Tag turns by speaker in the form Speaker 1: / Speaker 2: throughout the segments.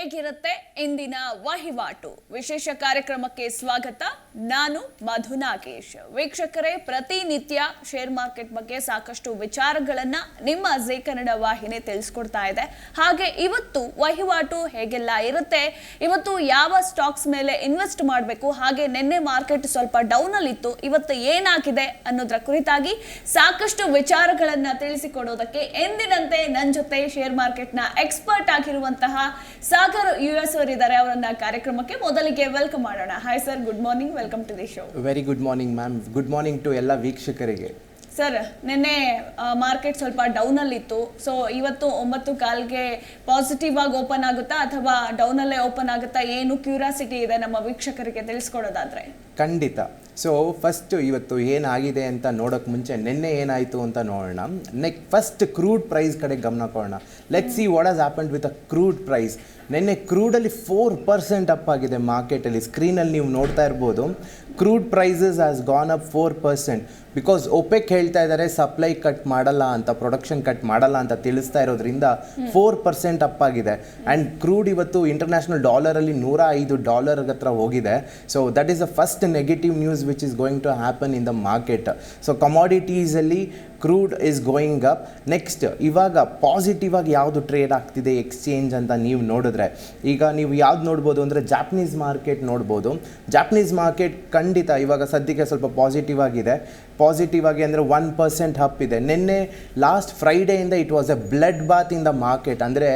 Speaker 1: ಹೇಗಿರುತ್ತೆ ಇಂದಿನ ವಹಿವಾಟು ವಿಶೇಷ ಕಾರ್ಯಕ್ರಮಕ್ಕೆ ಸ್ವಾಗತ. ನಾನು ಮಧು ನಾಗೇಶ್. ವೀಕ್ಷಕರೇ, ಪ್ರತಿನಿತ್ಯ ಶೇರ್ ಮಾರ್ಕೆಟ್ ಬಗ್ಗೆ ಸಾಕಷ್ಟು ವಿಚಾರಗಳನ್ನ ನಿಮ್ಮ ಜೀ ಕನ್ನಡ ವಾಹಿನಿ ತಿಳಿಸ್ಕೊಡ್ತಾ ಇದೆ. ಹಾಗೆ ಇವತ್ತು ವಹಿವಾಟು ಹೇಗೆಲ್ಲ ಇರುತ್ತೆ, ಇವತ್ತು ಯಾವ ಸ್ಟಾಕ್ಸ್ ಮೇಲೆ ಇನ್ವೆಸ್ಟ್ ಮಾಡಬೇಕು, ಹಾಗೆ ನಿನ್ನೆ ಮಾರ್ಕೆಟ್ ಸ್ವಲ್ಪ ಡೌನ್ ಅಲ್ಲಿ ಇತ್ತು, ಇವತ್ತು ಏನಾಗಿದೆ ಅನ್ನೋದರ ಕುರಿತಾಗಿ ಸಾಕಷ್ಟು ವಿಚಾರಗಳನ್ನ ತಿಳಿಸಿಕೊಡೋದಕ್ಕೆ ಎಂದಿನಂತೆ ನನ್ನ ಜೊತೆ ಶೇರ್ ಮಾರ್ಕೆಟ್ ನ ಎಕ್ಸ್ಪರ್ಟ್ ಆಗಿರುವಂತಹ ಸಾಗರ್ ಯುಎಸ್ ಅವರು ಇದ್ದಾರೆ. ಅವರನ್ನ ಕಾರ್ಯಕ್ರಮಕ್ಕೆ ಮೊದಲಿಗೆ ವೆಲ್ಕಮ್ ಮಾಡೋಣ. Hi sir, good morning, welcome to the show.
Speaker 2: Very good morning ma'am. Good morning to ಎಲ್ಲ ವೀಕ್ಷಕರಿಗೆ.
Speaker 1: ಸರ್, ನಿನ್ನೆ ಮಾರ್ಕೆಟ್ ಸ್ವಲ್ಪ ಡೌನ್ ಅಲ್ಲಿ ಇತ್ತು. ಸೊ ಇವತ್ತು 9:15ಗೆ ಪಾಸಿಟಿವ್ ಆಗಿ ಓಪನ್ ಆಗುತ್ತಾ ಅಥವಾ ಡೌನ್ ಅಲ್ಲೇ ಓಪನ್ ಆಗುತ್ತಾ, ಏನು ಕ್ಯೂರಿಯಾಸಿಟಿ ಇದೆ ನಮ್ಮ ವೀಕ್ಷಕರಿಗೆ ತಿಳಿಸ್ಕೊಡೋದಾದ್ರೆ?
Speaker 2: ಖಂಡಿತ. ಸೊ ಫಸ್ಟ್ ಇವತ್ತು ಏನಾಗಿದೆ ಅಂತ ನೋಡೋಕೆ ಮುಂಚೆ ನಿನ್ನೆ ಏನಾಯಿತು ಅಂತ ನೋಡೋಣ. ಫಸ್ಟ್ ಕ್ರೂಡ್ ಪ್ರೈಸ್ ಕಡೆ ಗಮನ ಕೊಡೋಣ. Let's see what has happened with a crude price. ನಿನ್ನೆ ಕ್ರೂಡಲ್ಲಿ 4% ಅಪ್ ಆಗಿದೆ ಮಾರ್ಕೆಟಲ್ಲಿ. ಸ್ಕ್ರೀನಲ್ಲಿ ನೀವು ನೋಡ್ತಾ ಇರ್ಬೋದು. Crude prices has gone up 4% because OPEC ಹೇಳ್ತಾ ಇದ್ದಾರೆ ಸಪ್ಲೈ ಕಟ್ ಮಾಡಲ್ಲ ಅಂತ, ಪ್ರೊಡಕ್ಷನ್ ಕಟ್ ಮಾಡಲ್ಲ ಅಂತ ತಿಳಿಸ್ತಾ ಇರೋದ್ರಿಂದ 4% ಅಪ್ ಆಗಿದೆ. ಆ್ಯಂಡ್ ಕ್ರೂಡ್ ಇವತ್ತು ಇಂಟರ್ನ್ಯಾಷನಲ್ ಡಾಲರಲ್ಲಿ $105 ಹತ್ರ ಹೋಗಿದೆ. So that is the first negative news which is going to happen in the market. So ಕಮಾಡಿಟೀಸಲ್ಲಿ crude is going up. Next ಇವಾಗ ಪಾಸಿಟಿವ್ ಆಗಿ ಯಾವುದು ಟ್ರೇಡ್ ಆಗ್ತಿದೆ ಎಕ್ಸ್ಚೇಂಜ್ ಅಂತ ನೀವು ನೋಡಿದ್ರೆ, ಈಗ ನೀವು ಯಾವ್ದು ನೋಡ್ಬೋದು ಅಂದರೆ ಜಾಪನೀಸ್ ಮಾರ್ಕೆಟ್ ನೋಡ್ಬೋದು. ಜಾಪನೀಸ್ ಮಾರ್ಕೆಟ್ ಖಂಡಿತ ಇವಾಗ ಸದ್ಯಕ್ಕೆ ಸ್ವಲ್ಪ ಪಾಸಿಟಿವ್ ಆಗಿದೆ. ಪಾಸಿಟಿವ್ ಆಗಿ ಅಂದರೆ 1% ಅಪ್ ಇದೆ. ನಿನ್ನೆ ಲಾಸ್ಟ್ ಫ್ರೈಡೆಯಿಂದ it was a blood bath in the market. ಅಂದರೆ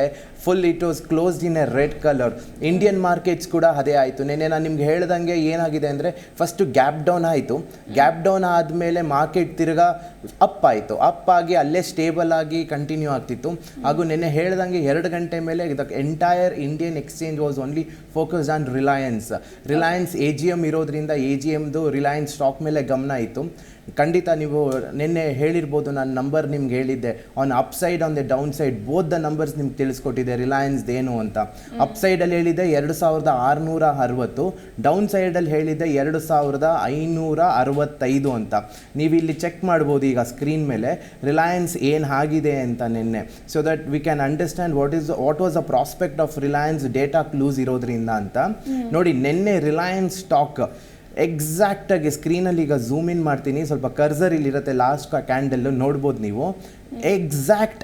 Speaker 2: full it was closed in a red colour. Indian markets ಕೂಡ ಅದೇ ಆಯಿತು. ನಿನ್ನೆ ನಾನು ನಿಮ್ಗೆ ಹೇಳ್ದಂಗೆ ಏನಾಗಿದೆ ಅಂದರೆ ಫಸ್ಟು ಗ್ಯಾಪ್ ಡೌನ್ ಆಯಿತು. ಗ್ಯಾಪ್ ಡೌನ್ ಆದಮೇಲೆ ಮಾರ್ಕೆಟ್ ತಿರ್ಗಾ ಅಪ್ ಆಯಿತು. ಅಪ್ ಆಗಿ ಅಲ್ಲೇ ಸ್ಟೇಬಲ್ ಆಗಿ ಕಂಟಿನ್ಯೂ ಆಗ್ತಿತ್ತು. ಹಾಗೂ ನಿನ್ನೆ ಹೇಳ್ದಂಗೆ 2 ಗಂಟೆ ಮೇಲೆ the entire Indian exchange was only focused on Reliance AGM ಇರೋದ್ರಿಂದ AGMದು ರಿಲಯನ್ಸ್ ಸ್ಟಾಕ್ ಮೇಲೆ ಗಮನ ಇತ್ತು. ಖಂಡಿತ ನೀವು ನಿನ್ನೆ ಹೇಳಿರ್ಬೋದು, ನಾನು ನಂಬರ್ ನಿಮ್ಗೆ ಹೇಳಿದ್ದೆ. On up side on the down side both the numbers ನಿಮ್ಗೆ ತಿಳಿಸ್ಕೊಟ್ಟಿದ್ದೆ ರಿಲಯನ್ಸ್ದೇನು ಅಂತ. ಅಪ್ ಸೈಡಲ್ಲಿ ಹೇಳಿದ್ದೆ 2660, ಡೌನ್ ಸೈಡಲ್ಲಿ ಹೇಳಿದ್ದೆ 2565 ಅಂತ. ನೀವು ಇಲ್ಲಿ ಚೆಕ್ ಮಾಡ್ಬೋದು ಈಗ ಸ್ಕ್ರೀನ್ ಮೇಲೆ ರಿಲಯನ್ಸ್ ಏನು ಆಗಿದೆ ಅಂತ ನಿನ್ನೆ. So that we can understand what was a prospect of Reliance data clues ಇರೋದ್ರಿಂದ ಅಂತ. ನೋಡಿ, ನಿನ್ನೆ ರಿಲಯನ್ಸ್ ಸ್ಟಾಕ್ ಎಕ್ಸಾಕ್ಟಾಗಿ ಸ್ಕ್ರೀನಲ್ಲಿ ಈಗ ಝೂಮ್ ಇನ್ ಮಾಡ್ತೀನಿ, ಸ್ವಲ್ಪ ಕರ್ಸರ್ ಇಲ್ಲಿರುತ್ತೆ, ಲಾಸ್ಟ್ ಕ್ಯಾಂಡಲ್ ನೋಡ್ಬೋದು ನೀವು. ಎಕ್ಸಾಕ್ಟ್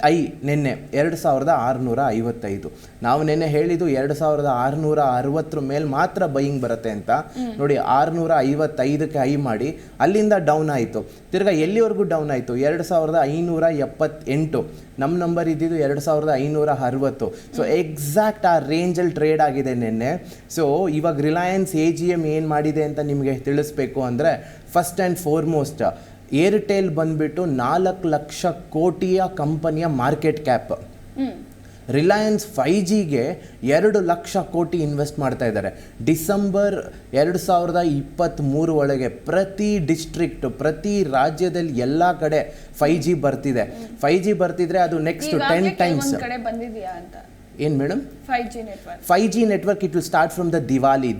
Speaker 2: ನಿನ್ನೆ 2655. ನಾವು ನಿನ್ನೆ ಹೇಳಿದ್ದು 2660 ಮೇಲೆ ಮಾತ್ರ ಬೈಯಿಂಗ್ ಬರುತ್ತೆ ಅಂತ. ನೋಡಿ, 655ಕ್ಕೆ ಮಾಡಿ ಅಲ್ಲಿಂದ ಡೌನ್ ಆಯಿತು. ತಿರ್ಗಾ ಎಲ್ಲಿವರೆಗೂ ಡೌನ್ ಆಯಿತು? 2578. ನಮ್ಮ ನಂಬರ್ ಇದ್ದಿದ್ದು 2560. ಸೊ ಎಕ್ಸಾಕ್ಟ್ ಆ ರೇಂಜಲ್ಲಿ ಟ್ರೇಡ್ ಆಗಿದೆ ನಿನ್ನೆ. ಸೊ ಇವಾಗ ರಿಲಯನ್ಸ್ AGM ಏನು ಮಾಡಿದೆ ಅಂತ ನಿಮಗೆ ತಿಳಿಸ್ಬೇಕು ಅಂದರೆ, ಫಸ್ಟ್ ಆ್ಯಂಡ್ ಫಾರ್ಮೋಸ್ಟ್ ಏರ್ಟೆಲ್ ಬಂದುಬಿಟ್ಟು 4 ಲಕ್ಷ ಕೋಟಿಯ ಕಂಪನಿಯ ಮಾರ್ಕೆಟ್ ಕ್ಯಾಪ್. ರಿಲಯನ್ಸ್ 5Gಗೆ 2 ಲಕ್ಷ ಕೋಟಿ ಇನ್ವೆಸ್ಟ್ ಮಾಡ್ತಾ ಇದ್ದಾರೆ. ಡಿಸೆಂಬರ್ 2023 ಒಳಗೆ ಪ್ರತಿ ಡಿಸ್ಟ್ರಿಕ್ಟ್, ಪ್ರತಿ ರಾಜ್ಯದಲ್ಲಿ ಎಲ್ಲ ಕಡೆ 5G ಬರ್ತಿದೆ. 5G ಬರ್ತಿದ್ರೆ ಅದು ನೆಕ್ಸ್ಟ್ 10 ಟೈಮ್ಸ್. ಏನು madam? 5G network it will start from the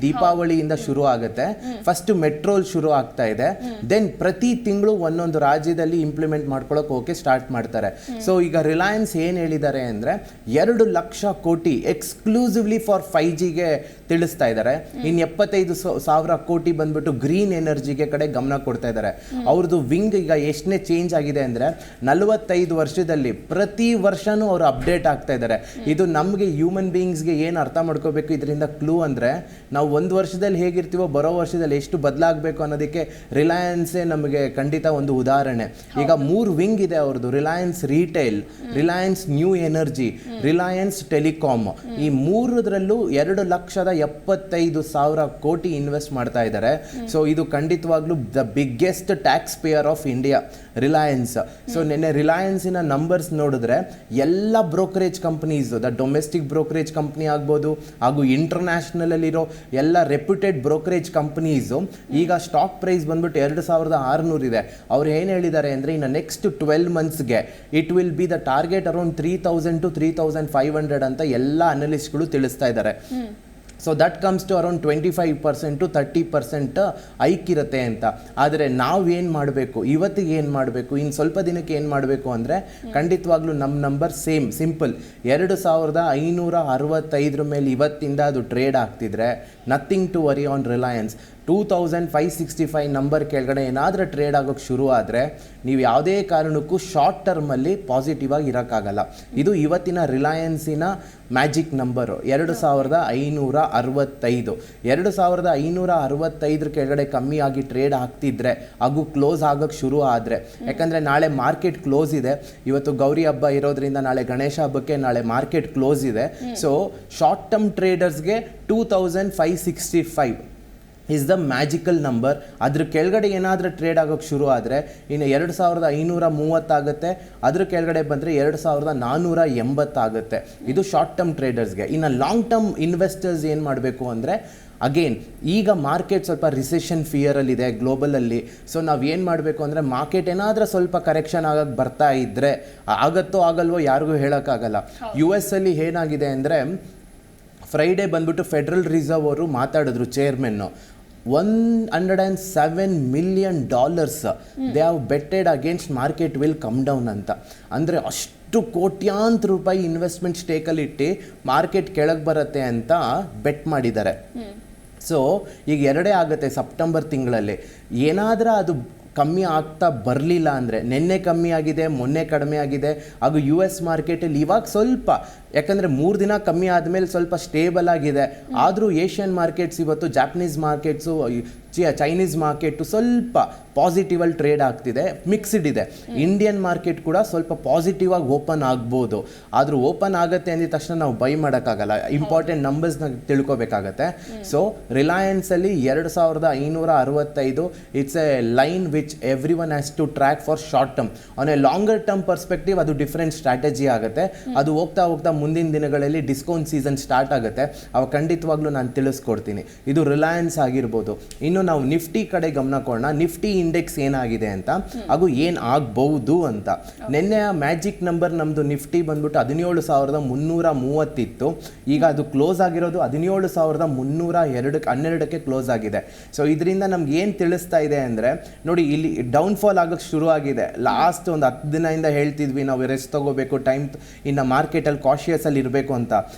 Speaker 2: ದೀಪಾವಳಿಯಿಂದ ಶುರು ಆಗುತ್ತೆ. ಫಸ್ಟ್ ಮೆಟ್ರೋಲ್ ಶುರು ಆಗ್ತಾ ಇದೆ. ದೆನ್ ಪ್ರತಿ ತಿಂಗಳು ಒಂದೊಂದು ರಾಜ್ಯದಲ್ಲಿ ಇಂಪ್ಲಿಮೆಂಟ್ ಮಾಡ್ಕೊಳ್ಳೋಕೆ ಸ್ಟಾರ್ಟ್ ಮಾಡ್ತಾರೆ. ಸೊ ಈಗ ರಿಲಯನ್ಸ್ ಏನು ಹೇಳಿದ್ದಾರೆ ಅಂದರೆ 2 ಲಕ್ಷ ಕೋಟಿ ಎಕ್ಸ್ಕ್ಲೂಸಿವ್ಲಿ ಫಾರ್ 5Gಗೆ ತಿಳಿಸ್ತಾ ಇದ್ದಾರೆ. ಇನ್ನು 75,000 ಕೋಟಿ ಬಂದ್ಬಿಟ್ಟು ಗ್ರೀನ್ ಎನರ್ಜಿಗೆ ಕಡೆ ಗಮನ ಕೊಡ್ತಾ ಇದ್ದಾರೆ. ಅವ್ರದ್ದು ವಿಂಗ್ ಈಗ ಎಷ್ಟನೇ ಚೇಂಜ್ ಆಗಿದೆ ಅಂದರೆ 45 ವರ್ಷದಲ್ಲಿ ಪ್ರತಿ ವರ್ಷನೂ ಅವರು ಅಪ್ಡೇಟ್ ಆಗ್ತಾ ಇದ್ದಾರೆ. ಇದು ನಮಗೆ ಹ್ಯೂಮನ್ ಬೀಯಿಂಗ್ಸ್ಗೆ ಏನು ಅರ್ಥ ಮಾಡ್ಕೋಬೇಕು ಇದರಿಂದ ಕ್ಲೂ ಅಂದರೆ, ನಾವು 1 ವರ್ಷದಲ್ಲಿ ಹೇಗಿರ್ತೀವೋ ಬರೋ ವರ್ಷದಲ್ಲಿ ಎಷ್ಟು ಬದಲಾಗಬೇಕು ಅನ್ನೋದಕ್ಕೆ ರಿಲಯನ್ಸೇ ನಮಗೆ ಖಂಡಿತ ಒಂದು ಉದಾಹರಣೆ. ಈಗ 3 ವಿಂಗ್ ಇದೆ ಅವ್ರದ್ದು: Reliance retail, Reliance new energy, Reliance telecom. ಈ 3ರಲ್ಲೂ 2,75,000 ಕೋಟಿ ಇನ್ವೆಸ್ಟ್ ಮಾಡ್ತಾ ಇದ್ದಾರೆ. ಸೊ ಇದು ಖಂಡಿತವಾಗ್ಲೂ the biggest tax payer of India Reliance. So ನಿನ್ನೆ ರಿಲಯನ್ಸಿನ ನಂಬರ್ಸ್ ನೋಡಿದ್ರೆ ಎಲ್ಲ brokerage companies, the domestic brokerage company ಆಗ್ಬೋದು ಹಾಗೂ ಇಂಟರ್ನ್ಯಾಷನಲಲ್ಲಿರೋ ಎಲ್ಲ ರೆಪ್ಯೂಟೆಡ್ ಬ್ರೋಕರೇಜ್ ಕಂಪನೀಸು ಈಗ ಸ್ಟಾಕ್ ಪ್ರೈಸ್ ಬಂದ್ಬಿಟ್ಟು 2600 ಇದೆ. ಅವ್ರು ಏನು ಹೇಳಿದ್ದಾರೆ ಅಂದರೆ, ಇನ್ನು ನೆಕ್ಸ್ಟ್ 12 ಮಂತ್ಸ್ಗೆ it will be the target around 3000 to 3500 ಅಂತ ಎಲ್ಲ ಅನಲಿಸ್ಟ್ಗಳು ತಿಳಿಸ್ತಾ ಇದ್ದಾರೆ. So that comes to around 25% to 30% ಐಕ್ ಇರುತ್ತೆ ಅಂತ. ಆದರೆ ನಾವು ಏನು ಮಾಡಬೇಕು, ಇವತ್ತಿಗೆ ಏನು ಮಾಡಬೇಕು, ಇನ್ನು ಸ್ವಲ್ಪ ದಿನಕ್ಕೆ ಏನು ಮಾಡಬೇಕು ಅಂದರೆ ಖಂಡಿತವಾಗ್ಲೂ ನಮ್ಮ ನಂಬರ್ ಸೇಮ್ ಸಿಂಪಲ್ 2565 ಮೇಲೆ ಇವತ್ತಿಂದ ಅದು ಟ್ರೇಡ್ ಆಗ್ತಿದ್ರೆ nothing to worry on Reliance. 2565 number ಕೆಳಗಡೆ ಏನಾದರೂ ಟ್ರೇಡ್ ಆಗೋಕ್ಕೆ ಶುರು ಆದರೆ ನೀವು ಯಾವುದೇ ಕಾರಣಕ್ಕೂ ಶಾರ್ಟ್ ಟರ್ಮಲ್ಲಿ ಪಾಸಿಟಿವ್ ಆಗಿ ಇರೋಕ್ಕಾಗಲ್ಲ. ಇದು ಇವತ್ತಿನ ರಿಲಯನ್ಸಿನ ಮ್ಯಾಜಿಕ್ ನಂಬರು 2565. 2565 ಕೆಳಗಡೆ ಕಮ್ಮಿ ಆಗಿ ಟ್ರೇಡ್ ಆಗ್ತಿದ್ರೆ ಹಾಗೂ ಕ್ಲೋಸ್ ಆಗೋಕ್ಕೆ ಶುರು ಆದರೆ, ಯಾಕಂದರೆ ನಾಳೆ ಮಾರ್ಕೆಟ್ ಕ್ಲೋಸ್ ಇದೆ, ಇವತ್ತು ಗೌರಿ ಹಬ್ಬ ಇರೋದ್ರಿಂದ ನಾಳೆ ಗಣೇಶ ಹಬ್ಬಕ್ಕೆ ನಾಳೆ ಮಾರ್ಕೆಟ್ ಕ್ಲೋಸ್ ಇದೆ. ಸೊ ಶಾರ್ಟ್ ಟರ್ಮ್ ಟ್ರೇಡರ್ಸ್ಗೆ 2565 ಇಸ್ ದ ಮ್ಯಾಜಿಕಲ್ ನಂಬರ್. ಅದ್ರ ಕೆಳಗಡೆ ಏನಾದರೂ ಟ್ರೇಡ್ ಆಗೋಕ್ಕೆ ಶುರು ಆದರೆ ಇನ್ನು 2530 ಆಗುತ್ತೆ, ಅದ್ರ ಕೆಳಗಡೆ ಬಂದರೆ 2480 ಆಗುತ್ತೆ. ಇದು ಶಾರ್ಟ್ ಟರ್ಮ್ ಟ್ರೇಡರ್ಸ್ಗೆ. ಇನ್ನು ಲಾಂಗ್ ಟರ್ಮ್ ಇನ್ವೆಸ್ಟರ್ಸ್ ಏನು ಮಾಡಬೇಕು ಅಂದರೆ, ಅಗೇನ್ ಈಗ ಮಾರ್ಕೆಟ್ ಸ್ವಲ್ಪ ರಿಸೆಷನ್ ಫಿಯರಲ್ಲಿದೆ ಗ್ಲೋಬಲಲ್ಲಿ. ಸೊ ನಾವು ಏನು ಮಾಡಬೇಕು ಅಂದರೆ, ಮಾರ್ಕೆಟ್ ಏನಾದರೂ ಸ್ವಲ್ಪ ಕರೆಕ್ಷನ್ ಆಗೋಕ್ಕೆ ಬರ್ತಾ ಇದ್ದರೆ, ಆಗತ್ತೋ ಆಗಲ್ವೋ ಯಾರಿಗೂ ಹೇಳೋಕ್ಕಾಗಲ್ಲ. US ಅಲ್ಲಿ ಏನಾಗಿದೆ ಅಂದರೆ, ಫ್ರೈಡೇ ಬಂದ್ಬಿಟ್ಟು ಫೆಡ್ರಲ್ ರಿಸರ್ವ್ ಅವರು ಮಾತಾಡಿದ್ರು, chairman, $107 million they have betted against market will come down ಅಂತ. ಅಂದರೆ ಅಷ್ಟು ಕೋಟ್ಯಾಂತರ ರೂಪಾಯಿ ಇನ್ವೆಸ್ಟ್ಮೆಂಟ್ ಸ್ಟೇಕಲ್ಲಿ ಇಟ್ಟು ಮಾರ್ಕೆಟ್ ಕೆಳಗೆ ಬರುತ್ತೆ ಅಂತ ಬೆಟ್ ಮಾಡಿದ್ದಾರೆ. ಸೊ ಈಗ ಎರಡೇ ಆಗುತ್ತೆ ಸೆಪ್ಟೆಂಬರ್ ತಿಂಗಳಲ್ಲಿ. ಏನಾದರೂ ಅದು ಕಮ್ಮಿ ಆಗ್ತಾ ಬರಲಿಲ್ಲ ಅಂದರೆ, ನಿನ್ನೆ ಕಮ್ಮಿ ಆಗಿದೆ, ಮೊನ್ನೆ ಕಡಿಮೆ ಆಗಿದೆ, ಹಾಗೂ US ಮಾರ್ಕೆಟಲ್ಲಿ ಇವಾಗ ಸ್ವಲ್ಪ, ಯಾಕಂದರೆ 3 ದಿನ ಕಮ್ಮಿ ಆದಮೇಲೆ ಸ್ವಲ್ಪ ಸ್ಟೇಬಲ್ ಆಗಿದೆ. ಆದರೂ ಏಷ್ಯನ್ ಮಾರ್ಕೆಟ್ಸ್ ಇವತ್ತು, ಜಾಪನೀಸ್ ಮಾರ್ಕೆಟ್ಸು, ಚೈನೀಸ್ ಮಾರ್ಕೆಟು ಸ್ವಲ್ಪ ಪಾಸಿಟಿವ್ ಅಲ್ಲಿ ಟ್ರೇಡ್ ಆಗ್ತಿದೆ, ಮಿಕ್ಸ್ಡ್ ಇದೆ. ಇಂಡಿಯನ್ ಮಾರ್ಕೆಟ್ ಕೂಡ ಸ್ವಲ್ಪ ಪಾಸಿಟಿವ್ ಆಗಿ ಓಪನ್ ಆಗ್ಬೋದು. ಆದರೂ ಓಪನ್ ಆಗುತ್ತೆ ಅಂದಿದ ತಕ್ಷಣ ನಾವು ಬೈ ಮಾಡೋಕ್ಕಾಗಲ್ಲ, ಇಂಪಾರ್ಟೆಂಟ್ ನಂಬರ್ಸ್ನ ತಿಳ್ಕೊಬೇಕಾಗತ್ತೆ. ಸೊ ರಿಲಯನ್ಸಲ್ಲಿ 2565 it's a line which everyone has to track for short term. On a longer term perspective ಅದು ಡಿಫ್ರೆಂಟ್ ಸ್ಟ್ರಾಟಜಿ ಆಗುತ್ತೆ. ಅದು ಹೋಗ್ತಾ ಹೋಗ್ತಾ ಮುಂದಿನ ದಿನಗಳಲ್ಲಿ ಡಿಸ್ಕೌಂಟ್ ಸೀಸನ್ ಸ್ಟಾರ್ಟ್ ಆಗುತ್ತೆ, ಅವಾಗ ಖಂಡಿತವಾಗ್ಲೂ ನಾನು ತಿಳಿಸ್ಕೊಡ್ತೀನಿ. ಇದು ರಿಲಯನ್ಸ್ ಆಗಿರ್ಬೋದು. ಇನ್ನು ನಾವು ನಿಫ್ಟಿ ಕಡೆ ಗಮನ ಕೊಡೋಣ. ನಿಫ್ಟಿ ಇಂಡೆಕ್ಸ್ ಏನಾಗಿದೆ ಅಂತ, ಹಾಗೂ ಏನು ಆಗ್ಬಹುದು ಅಂತ. ನಿನ್ನೆ ಮ್ಯಾಜಿಕ್ ನಂಬರ್ ನಮ್ಮದು ನಿಫ್ಟಿ ಬಂದ್ಬಿಟ್ಟು 17,330 ಇತ್ತು. ಈಗ ಅದು ಕ್ಲೋಸ್ ಆಗಿರೋದು 17,312ಕ್ಕೆ ಕ್ಲೋಸ್ ಆಗಿದೆ. ಸೊ ಇದರಿಂದ ನಮ್ಗೆ ಏನು ತಿಳಿಸ್ತಾ ಇದೆ ಅಂದರೆ, ನೋಡಿ ಇಲ್ಲಿ ಡೌನ್ಫಾಲ್ ಆಗೋಕ್ಕೆ ಶುರು ಆಗಿದೆ. ಲಾಸ್ಟ್ ಒಂದು 10 ದಿನದಿಂದ ಹೇಳ್ತಿದ್ವಿ ನಾವು ರೆಸ್ಟ್ ತಗೋಬೇಕು, ಟೈಮ್ ಇನ್ನು ಮಾರ್ಕೆಟಲ್ಲಿ ಕಾಶಿಯಸ್ ಅಲ್ಲಿ ಇರಬೇಕು ಅಂತ.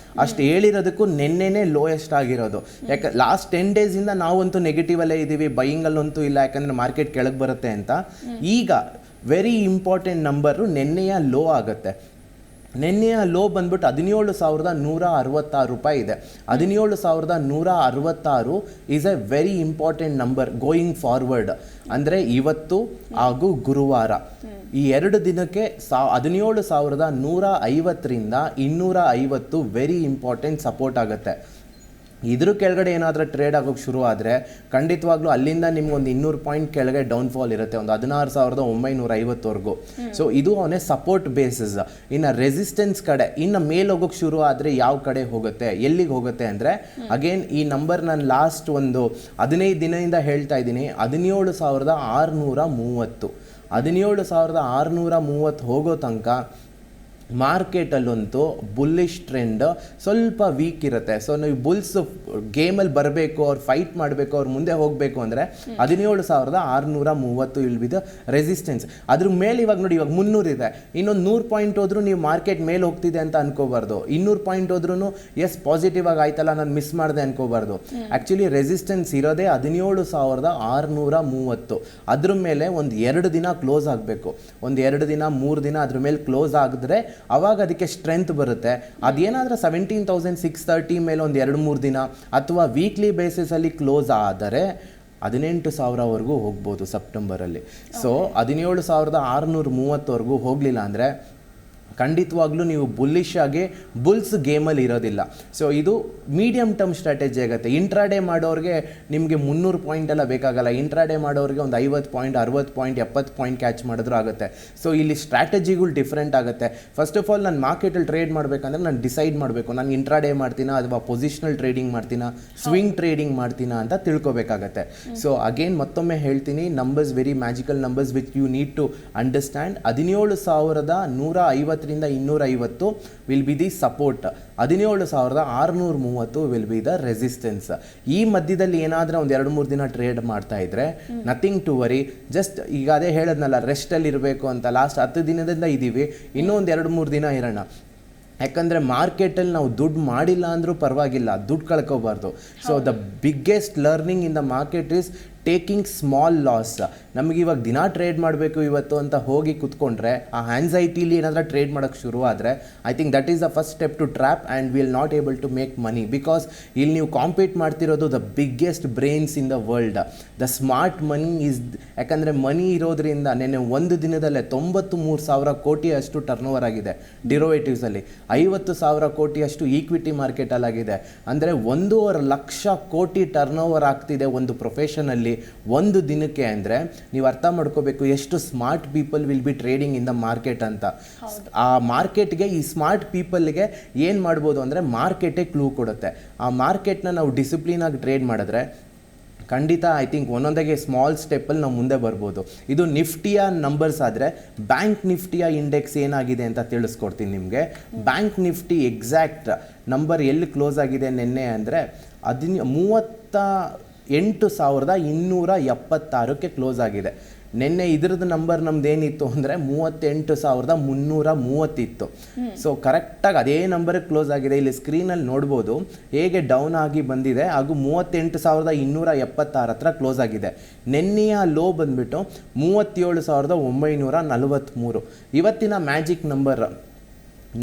Speaker 2: ಅಷ್ಟು ಹೇಳಿರೋದಕ್ಕೂ ನಿನ್ನೆನೇ ಲೋಯೆಸ್ಟ್ ಆಗಿರೋದು. ಯಾಕೆ ಲಾಸ್ಟ್ 10 ಡೇಸಿಂದ ನಾವಂತೂ ನೆಗೆಟಿವ್ ಅಲ್ಲೇ ಇದ್ದೀವಿ, ಬೈಯಿಂಗಲ್ಲಂತೂ ಇಲ್ಲ, ಯಾಕಂದರೆ ಮಾರ್ಕೆಟ್ ಕೆಳಗೆ ಬರುತ್ತೆ ಅಂತ. ಈಗ ವೆರಿ ಇಂಪಾರ್ಟೆಂಟ್ ನಂಬರು ನಿನ್ನೆಯ ಲೋ ಆಗುತ್ತೆ. ನಿನ್ನೆಯ ಲೋ ಬಂದ್ಬಿಟ್ಟು 17,166 ರೂಪಾಯಿ ಇದೆ. 17,166 is A very important number going forward. ಅಂದರೆ ಇವತ್ತು ಹಾಗೂ ಗುರುವಾರ ಈ 2 ದಿನಕ್ಕೆ 17,150ರಿಂದ 250 ವೆರಿ ಇಂಪಾರ್ಟೆಂಟ್ ಸಪೋರ್ಟ್ ಆಗುತ್ತೆ. ಇದ್ರ ಕೆಳಗಡೆ ಏನಾದರೂ ಟ್ರೇಡ್ ಆಗೋಕ್ಕೆ ಶುರು ಆದರೆ ಖಂಡಿತವಾಗ್ಲೂ ಅಲ್ಲಿಂದ ನಿಮ್ಗೊಂದು 200 ಪಾಯಿಂಟ್ ಕೆಳಗೆ ಡೌನ್ಫಾಲ್ ಇರುತ್ತೆ, ಒಂದು 16,950ವರೆಗೂ. ಸೊ ಇದು ಅವನೇ ಸಪೋರ್ಟ್ ಬೇಸಿಸ್. ಇನ್ನು ರೆಸಿಸ್ಟೆನ್ಸ್ ಕಡೆ ಇನ್ನು ಮೇಲೆ ಹೋಗೋಕ್ಕೆ ಶುರು ಆದರೆ ಯಾವ ಕಡೆ ಹೋಗುತ್ತೆ, ಎಲ್ಲಿಗೆ ಹೋಗುತ್ತೆ ಅಂದರೆ, ಅಗೇನ್ ಈ ನಂಬರ್ ನಾನು ಲಾಸ್ಟ್ ಒಂದು 15 ದಿನದಿಂದ ಹೇಳ್ತಾ ಇದ್ದೀನಿ, 17,630. 17,630 ಹೋಗೋ ತನಕ ಮಾರ್ಕೆಟಲ್ಲಂತೂ ಬುಲ್ಲಿಶ್ ಟ್ರೆಂಡ್ ಸ್ವಲ್ಪ ವೀಕ್ ಇರುತ್ತೆ. ಸೊ ನೀವು ಬುಲ್ಸ್ ಗೇಮಲ್ಲಿ ಬರಬೇಕು, ಅವ್ರು ಫೈಟ್ ಮಾಡಬೇಕು, ಅವ್ರು ಮುಂದೆ ಹೋಗಬೇಕು ಅಂದರೆ 17,630 ಇಳ್ಬಿದ್ದು ರೆಸಿಸ್ಟೆನ್ಸ್. ಅದ್ರ ಮೇಲೆ ಇವಾಗ ನೋಡಿ, ಇವಾಗ 300 ಇದೆ. ಇನ್ನೊಂದು 100 ಪಾಯಿಂಟ್ ಹೋದ್ರೂ ನೀವು ಮಾರ್ಕೆಟ್ ಮೇಲೆ ಹೋಗ್ತಿದೆ ಅಂತ ಅನ್ಕೋಬಾರ್ದು. 200 ಪಾಯಿಂಟ್ ಹೋದ್ರೂ ಎಸ್ ಪಾಸಿಟಿವ್ ಆಗಿ ಆಯ್ತಲ್ಲ ನಾನು ಮಿಸ್ ಮಾಡಿದೆ ಅನ್ಕೋಬಾರ್ದು. ಆ್ಯಕ್ಚುಲಿ ರೆಸಿಸ್ಟೆನ್ಸ್ ಇರೋದೇ 17,630. ಅದ್ರ ಮೇಲೆ ಒಂದು 2 ದಿನ ಕ್ಲೋಸ್ ಆಗಬೇಕು, ಒಂದು 2 ದಿನ 3 ದಿನ ಅದ್ರ ಮೇಲೆ ಕ್ಲೋಸ್ ಆಗಿದ್ರೆ ಅವಾಗ ಅದಕ್ಕೆ ಸ್ಟ್ರೆಂತ್ ಬರುತ್ತೆ. ಅದೇನಾದರೂ 17,630 ಮೇಲೆ ಒಂದು 2-3 ದಿನ ಅಥವಾ ವೀಕ್ಲಿ ಬೇಸಿಸಲ್ಲಿ ಕ್ಲೋಸ್ ಆದರೆ 18,000ವರೆಗೂ ಹೋಗ್ಬೋದು ಸೆಪ್ಟೆಂಬರಲ್ಲಿ. ಸೊ 17,630ವರೆಗೂ ಹೋಗಲಿಲ್ಲ ಅಂದರೆ ಖಂಡಿತವಾಗ್ಲೂ ನೀವು ಬುಲ್ಲಿಶ್ ಆಗಿ ಬುಲ್ಸ್ ಗೇಮಲ್ಲಿ ಇರೋದಿಲ್ಲ. ಸೊ ಇದು ಮೀಡಿಯಮ್ ಟರ್ಮ್ ಸ್ಟ್ರಾಟಜಿ ಆಗುತ್ತೆ. ಇಂಟ್ರಾಡೇ ಮಾಡೋರಿಗೆ ನಿಮಗೆ 300 ಪಾಯಿಂಟ್ ಎಲ್ಲ ಬೇಕಾಗಲ್ಲ. ಇಂಟ್ರಾಡೇ ಮಾಡೋರಿಗೆ ಒಂದು 50 ಪಾಯಿಂಟ್ 60 ಪಾಯಿಂಟ್ 70 ಪಾಯಿಂಟ್ ಕ್ಯಾಚ್ ಮಾಡಿದ್ರೂ ಆಗುತ್ತೆ. ಸೊ ಇಲ್ಲಿ ಸ್ಟ್ರಾಟಜಿಗಳು ಡಿಫ್ರೆಂಟ್ ಆಗುತ್ತೆ. ಫಸ್ಟ್ ಆಫ್ ಆಲ್ ನಾನು ಮಾರ್ಕೆಟಲ್ಲಿ ಟ್ರೇಡ್ ಮಾಡಬೇಕಂದ್ರೆ ನಾನು ಡಿಸೈಡ್ ಮಾಡಬೇಕು, ನಾನು ಇಂಟ್ರಾಡೇ ಮಾಡ್ತೀನಾ ಅಥವಾ ಪೊಸಿಷನಲ್ ಟ್ರೇಡಿಂಗ್ ಮಾಡ್ತೀನಾ, ಸ್ವಿಂಗ್ ಟ್ರೇಡಿಂಗ್ ಮಾಡ್ತೀನಾ ಅಂತ ತಿಳ್ಕೊಬೇಕಾಗತ್ತೆ. ಸೊ ಅಗೇನ್ ಮತ್ತೊಮ್ಮೆ ಹೇಳ್ತೀನಿ, numbers very magical numbers which you need to understand. 17,150 250 will be the support, 17,630 will be the resistance. ಈ ಮಧ್ಯದಲ್ಲಿ ಏನಾದರೂ ಒಂದು 2-3 ದಿನ ಟ್ರೇಡ್ ಮಾಡ್ತಾ ಇದ್ರೆ ನಥಿಂಗ್ ಟು ವರಿ. ಜಸ್ಟ್ ಈಗ ಅದೇ ಹೇಳದ್ನಲ್ಲ, ರೆಸ್ಟಲ್ಲಿ ಇರಬೇಕು ಅಂತ. ಲಾಸ್ಟ್ 10 ದಿನದಿಂದ ಇದ್ದೀವಿ, ಇನ್ನೂ ಒಂದು 2-3 ದಿನ ಇರೋಣ. ಯಾಕಂದರೆ ಮಾರ್ಕೆಟಲ್ಲಿ ನಾವು ದುಡ್ಡು ಮಾಡಿಲ್ಲ ಅಂದರೂ ಪರವಾಗಿಲ್ಲ, ದುಡ್ಡು ಕಳ್ಕೋಬಾರ್ದು. So the biggest learning in the market is taking small loss. ನಮಗೆ ಇವಾಗ ದಿನ ಟ್ರೇಡ್ ಮಾಡಬೇಕು ಇವತ್ತು ಅಂತ ಹೋಗಿ ಕುತ್ಕೊಂಡ್ರೆ, ಆ ಆ್ಯನ್ಸೈಟಿಲಿ ಏನಾದರೂ ಟ್ರೇಡ್ ಮಾಡೋಕ್ಕೆ ಶುರು ಆದರೆ, I think that is the first step to trap and will not able to make money. Because ಇಲ್ಲಿ ನೀವು ಕಾಂಪೀಟ್ ಮಾಡ್ತಿರೋದು the biggest brains in the world, the smart money is. ಯಾಕಂದರೆ ಮನಿ ಇರೋದ್ರಿಂದ ನೆನ್ನೆ ಒಂದು ದಿನದಲ್ಲೇ 93,000 ಕೋಟಿಯಷ್ಟು ಟರ್ನ್ ಓವರ್ ಆಗಿದೆ ಡಿರೋವೇಟಿವ್ಸಲ್ಲಿ, 50,000 ಕೋಟಿಯಷ್ಟು equity ಮಾರ್ಕೆಟಲ್ಲಾಗಿದೆ. ಅಂದರೆ 1.5 ಲಕ್ಷ ಕೋಟಿ ಟರ್ನ್ ಓವರ್ ಆಗ್ತಿದೆ ಒಂದು ಪ್ರೊಫೆಷನಲ್ಲಿ ಒಂದು ದಿನಕ್ಕೆ. ಅಂದರೆ ನೀವು ಅರ್ಥ ಮಾಡ್ಕೋಬೇಕು ಎಷ್ಟು smart people will be trading in the market ಅಂತ. ಆ ಮಾರ್ಕೆಟ್ಗೆ, ಈ ಸ್ಮಾರ್ಟ್ ಪೀಪಲ್ಗೆ ಏನು ಮಾಡ್ಬೋದು ಅಂದರೆ ಮಾರ್ಕೆಟೇ ಕ್ಲೂ ಕೊಡುತ್ತೆ. ಆ ಮಾರ್ಕೆಟ್ನ ನಾವು ಡಿಸಿಪ್ಲಿನ್ ಆಗಿ ಟ್ರೇಡ್ ಮಾಡಿದ್ರೆ ಖಂಡಿತ ಐ ಥಿಂಕ್ ಒಂದೊಂದಾಗೆ ಸ್ಮಾಲ್ ಸ್ಟೆಪ್ಪಲ್ಲಿ ನಾವು ಮುಂದೆ ಬರ್ಬೋದು. ಇದು ನಿಫ್ಟಿಯ ನಂಬರ್ಸ್ ಆದರೆ, ಬ್ಯಾಂಕ್ ನಿಫ್ಟಿಯ ಇಂಡೆಕ್ಸ್ ಏನಾಗಿದೆ ಅಂತ ತಿಳಿಸ್ಕೊಡ್ತೀನಿ ನಿಮಗೆ. ಬ್ಯಾಂಕ್ ನಿಫ್ಟಿ ಎಕ್ಸಾಕ್ಟ್ ನಂಬರ್ ಎಲ್ಲಿ ಕ್ಲೋಸ್ ಆಗಿದೆ ನಿನ್ನೆ ಅಂದರೆ 38,276ಕ್ಕೆ ಕ್ಲೋಸ್ ಆಗಿದೆ. ನಿನ್ನೆ ಇದ್ರದ್ದು ನಂಬರ್ ನಮ್ದು ಏನಿತ್ತು ಅಂದರೆ 38,330 ಇತ್ತು. ಸೊ ಕರೆಕ್ಟಾಗಿ ಅದೇ ನಂಬರಿಗೆ ಕ್ಲೋಸ್ ಆಗಿದೆ. ಇಲ್ಲಿ ಸ್ಕ್ರೀನಲ್ಲಿ ನೋಡ್ಬೋದು ಹೇಗೆ ಡೌನ್ ಆಗಿ ಬಂದಿದೆ, ಹಾಗೂ 38,276 ಹತ್ರ ಕ್ಲೋಸ್ ಆಗಿದೆ. ನಿನ್ನೆಯ ಲೋ ಬಂದುಬಿಟ್ಟು 37,943. ಇವತ್ತಿನ ಮ್ಯಾಜಿಕ್ ನಂಬರ್